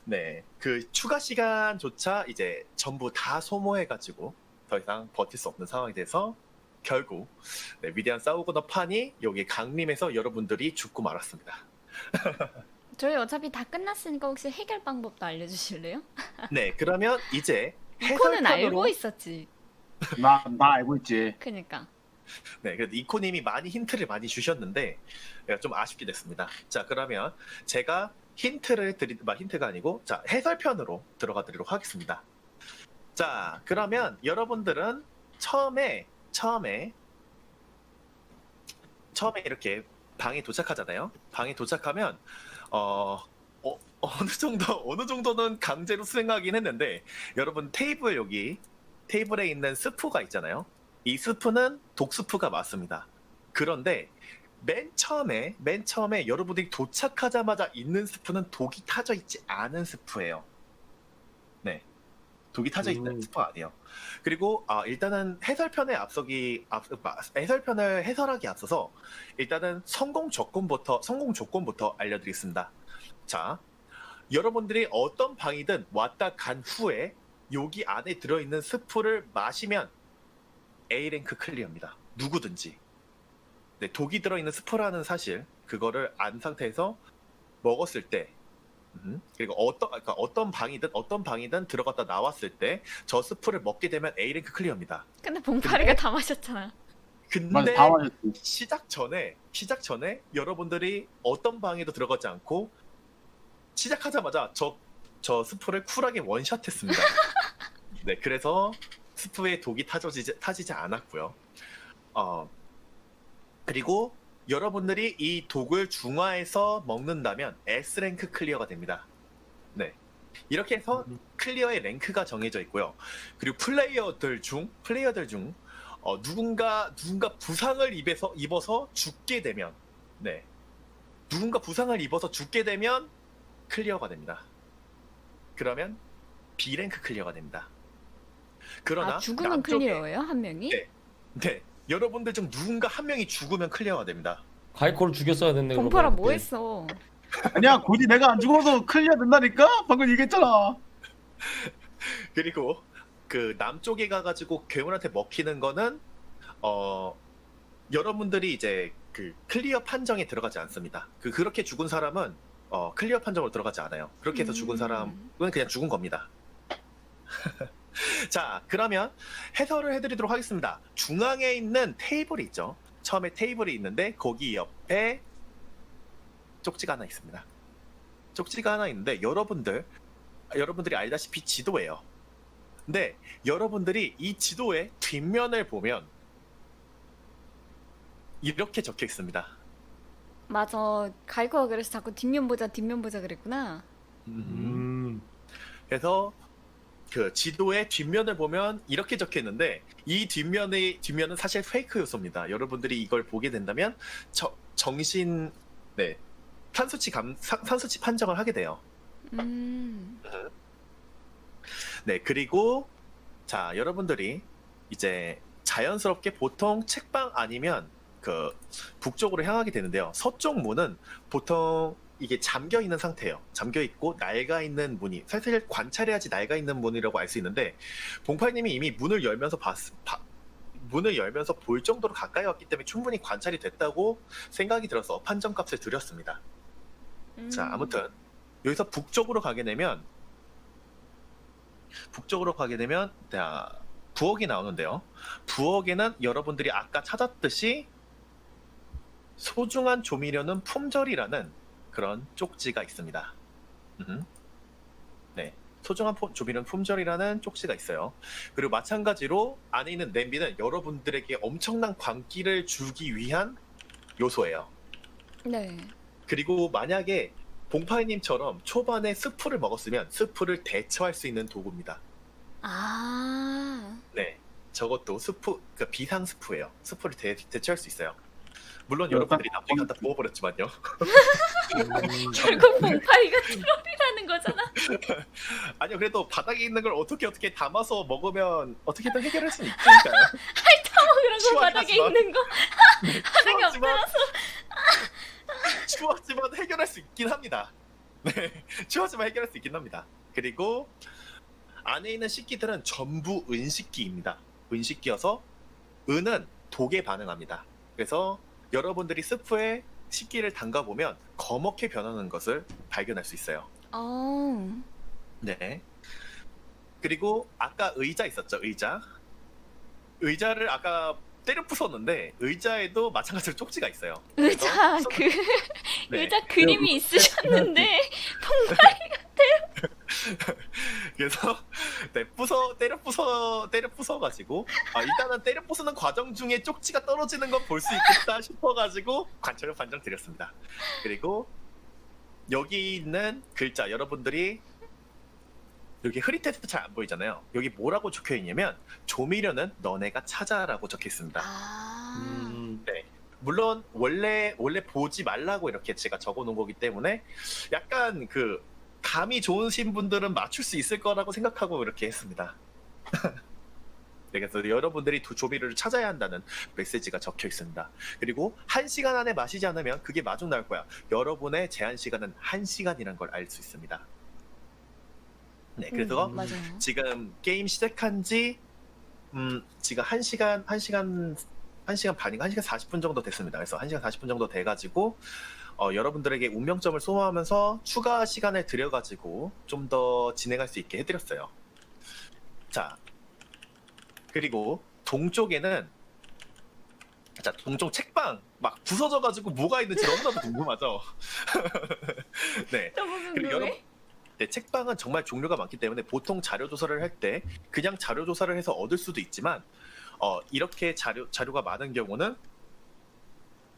네, 그 추가 시간조차 이제 전부 다 소모해가지고 더 이상 버틸 수 없는 상황이 돼서 결국 네, 위대한 싸우거나 판이 여기 강림에서 여러분들이 죽고 말았습니다. 저희 어차피 다 끝났으니까 혹시 해결 방법도 알려주실래요? 네, 그러면 이제 이코는 알고 해설편으로 있었지. 나 알고 있지. 그니까. 네, 그래도 이코님이 힌트를 많이 주셨는데 좀 아쉽게 됐습니다. 자, 그러면 제가 힌트가 아니고 자 해설편으로 들어가 드리도록 하겠습니다. 자, 그러면 여러분들은 처음에 이렇게 방에 도착하잖아요. 방에 도착하면 어느 정도는 강제로 수행하긴 했는데 여러분 테이블에 있는 스프가 있잖아요. 이 스프는 독스프가 맞습니다. 그런데 맨 처음에 여러분들이 도착하자마자 있는 스프는 독이 타져 있지 않은 스프예요. 네, 독이 타져 있는 스프 아니에요. 그리고 일단은 해설편을 해설하기 앞서서 일단은 성공 조건부터 알려드리겠습니다. 자, 여러분들이 어떤 방이든 왔다 간 후에 여기 안에 들어있는 스프를 마시면 A랭크 클리어입니다. 누구든지. 네, 독이 들어있는 스프라는 사실 그거를 안 상태에서 먹었을 때 그리고 어떤 방이든 들어갔다 나왔을 때 저 스프를 먹게 되면 A랭크 클리어입니다. 근데 봉파리가 다 마셨잖아. 근데 맞아 다 맞았지. 시작 전에 여러분들이 어떤 방에도 들어가지 않고 시작하자마자 저 스프를 쿨하게 원샷했습니다. 네, 그래서 스프에 독이 타지지 않았고요. 그리고 여러분들이 이 독을 중화해서 먹는다면 S랭크 클리어가 됩니다. 네, 이렇게 해서 클리어의 랭크가 정해져 있고요. 그리고 플레이어들 중 누군가 부상을 입어서 죽게 되면, 네, 누군가 부상을 입어서 죽게 되면 클리어가 됩니다. 그러면 B랭크 클리어가 됩니다. 그러나 아 죽으면 남쪽에, 클리어예요 한 명이? 네. 네, 여러분들 중 누군가 한 명이 죽으면 클리어가 됩니다. 가이코를 죽였어야 됐네. 범퍼라 그러면. 뭐 했어? 아니야, 굳이 내가 안 죽어도 클리어 된다니까? 방금 얘기했잖아. 그리고 그 남쪽에 가가지고 괴물한테 먹히는 거는 여러분들이 이제 그 클리어 판정에 들어가지 않습니다. 그렇게 죽은 사람은 클리어 판정으로 들어가지 않아요. 그렇게 해서 죽은 사람은 그냥 죽은 겁니다. 자, 그러면 해설을 해드리도록 하겠습니다. 중앙에 있는 테이블이 있죠. 처음에 테이블이 있는데 거기 옆에 쪽지가 하나 있습니다. 쪽지가 하나 있는데 여러분들이 알다시피 지도예요. 근데 여러분들이 이 지도의 뒷면을 보면 이렇게 적혀 있습니다. 맞아. 가이코가 그래서 자꾸 뒷면 보자 그랬구나. 그래서 그 지도의 뒷면을 보면 이렇게 적혀 있는데 이 뒷면은 사실 페이크 요소입니다. 여러분들이 이걸 보게 된다면 산수치 판정을 하게 돼요. 네, 그리고 자, 여러분들이 이제 자연스럽게 보통 책방 아니면 그 북쪽으로 향하게 되는데요. 서쪽 문은 보통 이게 잠겨 있는 상태예요. 잠겨 있고 낡아 있는 문이, 사실 관찰해야지 낡아 있는 문이라고 알 수 있는데 봉파이님이 이미 문을 열면서 볼 정도로 가까이 왔기 때문에 충분히 관찰이 됐다고 생각이 들어서 판정값을 드렸습니다. 자, 아무튼 여기서 북쪽으로 가게 되면 자, 부엌이 나오는데요. 부엌에는 여러분들이 아까 찾았듯이 소중한 조미료는 품절이라는 그런 쪽지가 있습니다. 네, 소중한 조미료는 품절이라는 쪽지가 있어요. 그리고 마찬가지로 안에 있는 냄비는 여러분들에게 엄청난 광기를 주기 위한 요소예요. 네. 그리고 만약에 봉파이님처럼 초반에 스프를 먹었으면 스프를 대처할 수 있는 도구입니다. 아. 네, 저것도 그 비상 스프예요. 스프를 대처할 수 있어요. 물론 여러분들이 나중에 갖다 부어버렸지만요. 결국 봉파이가 트롤이라는 거잖아. 아니요, 그래도 바닥에 있는 걸 어떻게 담아서 먹으면 어떻게든 해결할 수는 있으니까요. 그런 거 바닥에 있는 거 바닥에 엎드려서. 추하지만 해결할 수 있긴 합니다. 네, 추하지만 해결할 수 있긴 합니다. 그리고 안에 있는 식기들은 전부 은식기입니다. 은식기여서 은은 독에 반응합니다. 그래서 여러분들이 스프에 식기를 담가보면 검게 변하는 것을 발견할 수 있어요. 네. 그리고 아까 의자 있었죠, 의자를 아까 때려 부쉈는데 의자에도 마찬가지로 쪽지가 있어요. 의자 네. 의자 그림이 있으셨는데 그래서 네, 때려 부숴가지고 일단은 때려 부수는 과정 중에 쪽지가 떨어지는 건 볼 수 있겠다 싶어가지고 관찰력 판정 드렸습니다. 그리고 여기 있는 글자, 여러분들이 여기 흐릿해서 잘 안 보이잖아요. 여기 뭐라고 적혀 있냐면 조미료는 너네가 찾아라고 적혀 있습니다. 네, 물론 원래 보지 말라고 이렇게 제가 적어놓은 거기 때문에 약간 그 감이 좋으신 분들은 맞출 수 있을 거라고 생각하고 이렇게 했습니다. 네, 그래서 여러분들이 조미료를 찾아야 한다는 메시지가 적혀 있습니다. 그리고 1시간 안에 마시지 않으면 그게 마중 나올 거야. 여러분의 제한 시간은 1시간이란 걸 알 수 있습니다. 네, 그래서 맞아요. 지금 게임 시작한 지 지금 1시간 반인가 1시간 40분 정도 됐습니다. 그래서 1시간 40분 정도 돼가지고 여러분들에게 운명점을 소모하면서 추가 시간을 들여가지고 좀 더 진행할 수 있게 해드렸어요. 자, 그리고 동쪽 책방 막 부서져가지고 뭐가 있는지 너무나도 궁금하죠. 네. 그리고 네, 책방은 정말 종류가 많기 때문에 보통 자료 조사를 할 때 그냥 자료 조사를 해서 얻을 수도 있지만 이렇게 자료가 많은 경우는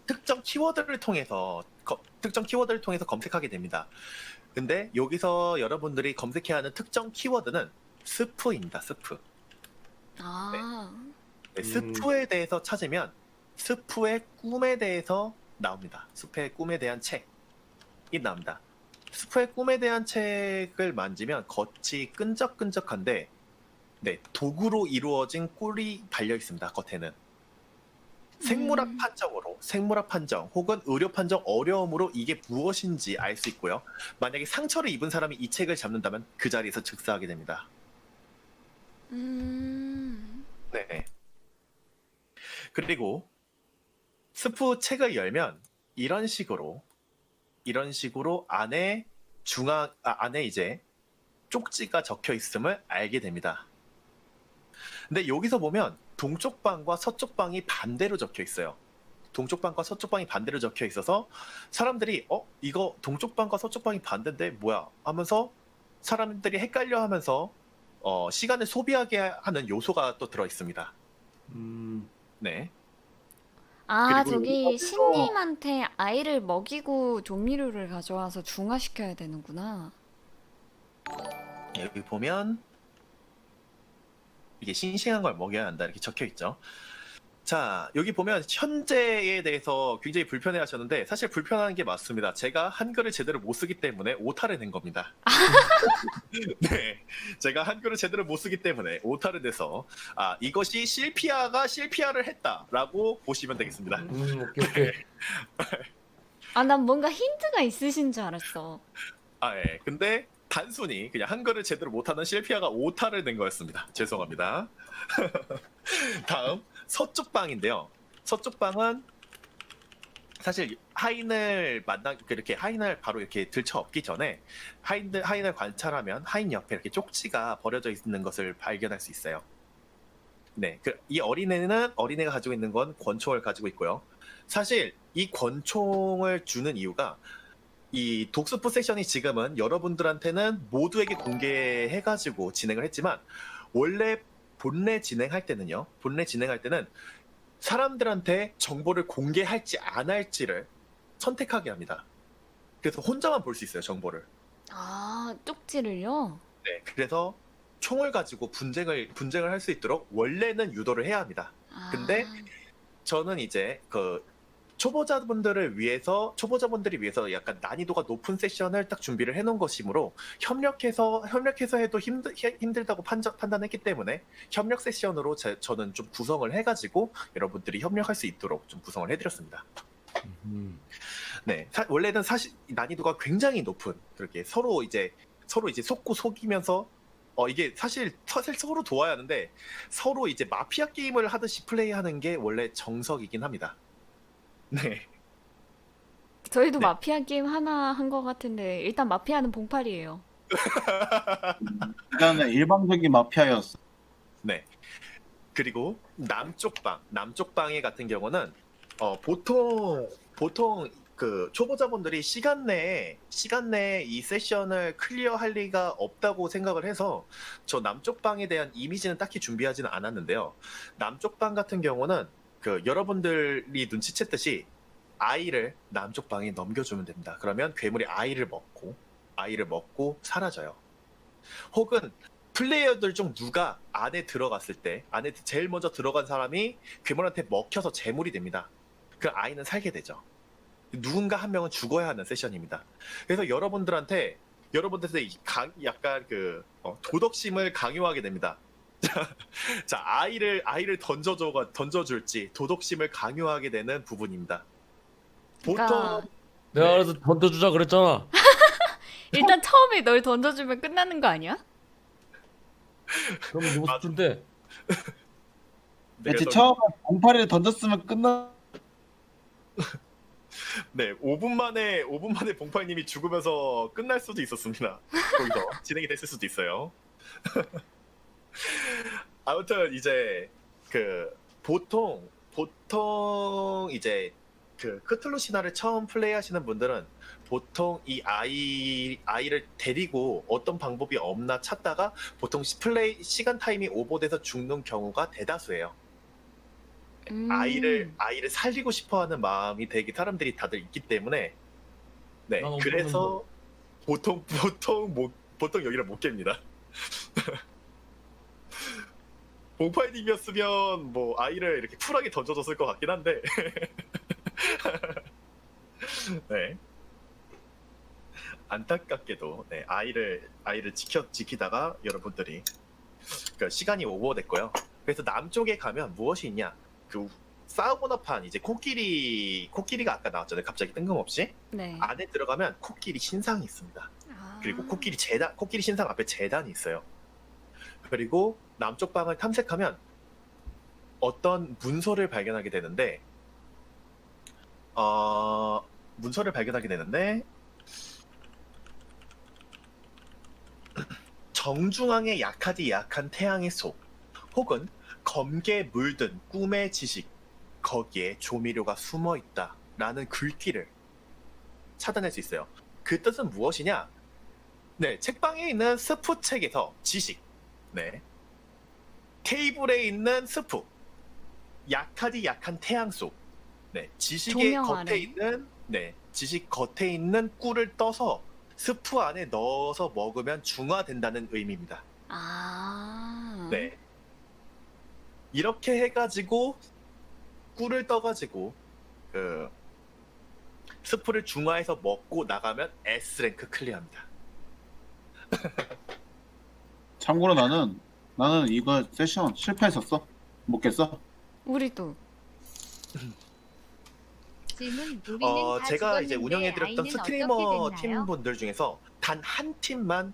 특정 키워드를 통해서 검색하게 됩니다. 근데 여기서 여러분들이 검색해야 하는 특정 키워드는 스프입니다. 스프. 아, 네, 스프에 대해서 찾으면 스프의 꿈에 대해서 나옵니다. 스프의 꿈에 대한 책이 나옵니다. 스프의 꿈에 대한 책을 만지면 겉이 끈적끈적한데 네, 도구로 이루어진 꿀이 발려 있습니다. 겉에는. 생물학 판정으로, 생물학 판정 혹은 의료 판정 어려움으로 이게 무엇인지 알 수 있고요. 만약에 상처를 입은 사람이 이 책을 잡는다면 그 자리에서 즉사하게 됩니다. 네. 그리고 스프 책을 열면 이런 식으로 안에 안에 이제 쪽지가 적혀 있음을 알게 됩니다. 근데 여기서 보면 동쪽 방과 서쪽 방이 반대로 적혀 있어요. 동쪽 방과 서쪽 방이 반대로 적혀 있어서 사람들이 이거 동쪽 방과 서쪽 방이 반대인데 뭐야 하면서 사람들이 헷갈려 하면서 시간을 소비하게 하는 요소가 또 들어 있습니다. 네. 아, 그리고 저기 여기서- 신님한테 아이를 먹이고 조미료를 가져와서 중화시켜야 되는구나. 여기 보면 이게 싱싱한 걸 먹여야 한다 이렇게 적혀 있죠. 자, 여기 보면 현재에 대해서 굉장히 불편해 하셨는데 사실 불편한 게 맞습니다. 제가 한글을 제대로 못 쓰기 때문에 오타를 낸 겁니다. 네, 제가 한글을 제대로 못 쓰기 때문에 오타를 내서 이것이 실피아가 실피아를 했다라고 보시면 되겠습니다. 오케이. 아, 난 뭔가 힌트가 있으신 줄 알았어. 예. 근데 단순히 그냥 한글을 제대로 못하는 실피아가 오타를 낸 거였습니다. 죄송합니다. 다음 서쪽 방인데요. 서쪽 방은 사실 하인을 이렇게 하인을 바로 이렇게 들쳐 업기 전에 하인을 관찰하면 하인 옆에 이렇게 쪽지가 버려져 있는 것을 발견할 수 있어요. 네, 이 어린애가 가지고 있는 건 권총을 가지고 있고요. 사실 이 권총을 주는 이유가 이 독스프 세션이 지금은 여러분들한테는 모두에게 공개해가지고 진행을 했지만 원래 본래 진행할 때는 사람들한테 정보를 공개할지 안 할지를 선택하게 합니다. 그래서 혼자만 볼 수 있어요, 정보를. 아, 쪽지를요? 네, 그래서 총을 가지고 분쟁을 할 수 있도록 원래는 유도를 해야 합니다. 근데 저는 이제 초보자분들이 위해서 약간 난이도가 높은 세션을 딱 준비를 해놓은 것이므로 협력해서 해도 힘들다고 판단했기 때문에 협력 세션으로 저는 좀 구성을 해가지고 여러분들이 협력할 수 있도록 좀 구성을 해드렸습니다. 네, 원래는 사실 난이도가 굉장히 높은 그렇게 서로 이제 속고 속이면서 이게 사실 서로 도와야 하는데 서로 이제 마피아 게임을 하듯이 플레이하는 게 원래 정석이긴 합니다. 네. 저희도 네. 마피아 게임 하나 한 것 같은데 일단 마피아는 봉팔이에요. 일단은 일방적인 마피아였어. 네. 그리고 남쪽 방에 같은 경우는 보통 그 초보자분들이 시간 내에 이 세션을 클리어할 리가 없다고 생각을 해서 저 남쪽 방에 대한 이미지는 딱히 준비하지는 않았는데요. 남쪽 방 같은 경우는 여러분들이 눈치챘듯이 아이를 남쪽 방에 넘겨주면 됩니다. 그러면 괴물이 아이를 먹고 사라져요. 혹은 플레이어들 중 누가 안에 들어갔을 때 안에 제일 먼저 들어간 사람이 괴물한테 먹혀서 재물이 됩니다. 그 아이는 살게 되죠. 누군가 한 명은 죽어야 하는 세션입니다. 그래서 여러분들한테 약간 도덕심을 강요하게 됩니다. 자, 아이를 던져줄지 도덕심을 강요하게 되는 부분입니다. 보통 그러니까 내가 그래서 던져주자 그랬잖아. 일단 처음에 널 던져주면 끝나는 거 아니야? 그럼 누구 수준데? 대체 처음에 봉파리를 던졌으면 네, 5분 만에 봉팔님이 죽으면서 끝날 수도 있었습니다. 거기서 진행이 됐을 수도 있어요. 아무튼 이제 보통 이제 크툴루 신화를 처음 플레이하시는 분들은 보통 이 아이를 데리고 어떤 방법이 없나 찾다가 보통 플레이 시간 타임이 오버돼서 죽는 경우가 대다수예요. 아이를 살리고 싶어하는 마음이 되게 사람들이 다들 있기 때문에 네, 난 그래서 보통 여기를 못 깹니다. 봉파이님이었으면 뭐 아이를 이렇게 쿨하게 던져줬을 것 같긴 한데. 네. 안타깝게도 네, 아이를 지키다가 여러분들이 그 시간이 오버됐고요. 그래서 남쪽에 가면 무엇이 있냐? 그 사우고너판 이제 코끼리가 아까 나왔잖아요. 갑자기 뜬금없이 네. 안에 들어가면 코끼리 신상이 있습니다. 아. 그리고 코끼리 신상 앞에 재단이 있어요. 그리고 남쪽 방을 탐색하면 어떤 문서를 발견하게 되는데, 정중앙에 약하디 약한 태양의 속, 혹은 검게 물든 꿈의 지식, 거기에 조미료가 숨어 있다라는 글귀를 찾아낼 수 있어요. 그 뜻은 무엇이냐? 네, 책방에 있는 스프 책에서 지식, 네, 테이블에 있는 스프, 약하디 약한 태양 속, 네, 지식 겉에 있는 꿀을 떠서 스프 안에 넣어서 먹으면 중화된다는 의미입니다. 아. 네. 이렇게 해가지고 꿀을 떠가지고 그 스프를 중화해서 먹고 나가면 S랭크 클리어합니다. 참고로 나는 이거 세션 실패했었어. 못 깼어. 우리도. 질문 우리는 다 제가 이제 죽었는데 운영해드렸던 아이는 스트리머 어떻게 됐나요? 팀분들 중에서 단 한 팀만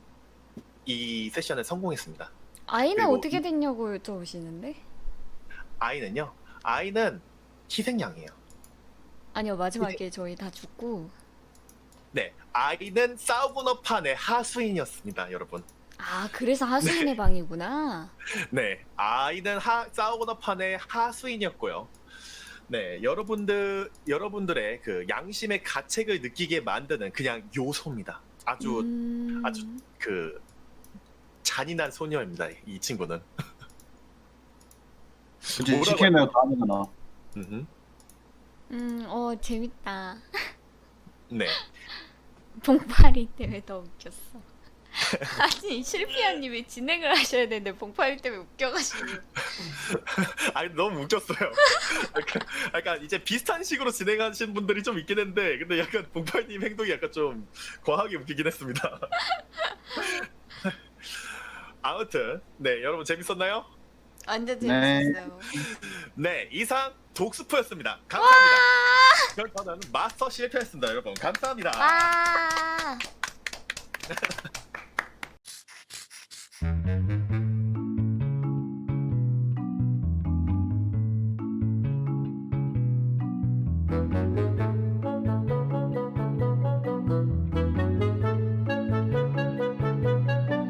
이 세션에 성공했습니다. 아이는 그리고 어떻게 됐냐고 여쭤보시는데? 아이는 희생양이에요. 아니요, 마지막에 저희 다 죽고. 네, 아이는 사우고너판의 하수인이었습니다, 여러분. 아, 그래서 하수인의 방이구나. 네, 아이는 사우고너판의 하수인이었고요. 네, 여러분들의 그 양심의 가책을 느끼게 만드는 그냥 요소입니다. 아주 그 잔인한 소녀입니다, 이 친구는. 그치, 뭐라고 치킨을 다 하잖아. 음흠. 재밌다. 네, 봉파리 때문에 더 웃겼어. 아니, 실피아님 왜 진행을 하셔야 되는데 봉파리 때문에 웃겨가지고. 아니 너무 웃겼어요. 약간 이제 비슷한 식으로 진행하신 분들이 좀 있긴 했는데, 근데 약간 봉팔님 행동이 약간 좀 과하게 웃기긴 했습니다. 아무튼 네, 여러분 재밌었나요? 완전 네. 재밌었어요. 네, 이상 독스프였습니다. 감사합니다. 저는 마스터 실패했습니다, 여러분. 감사합니다. 와.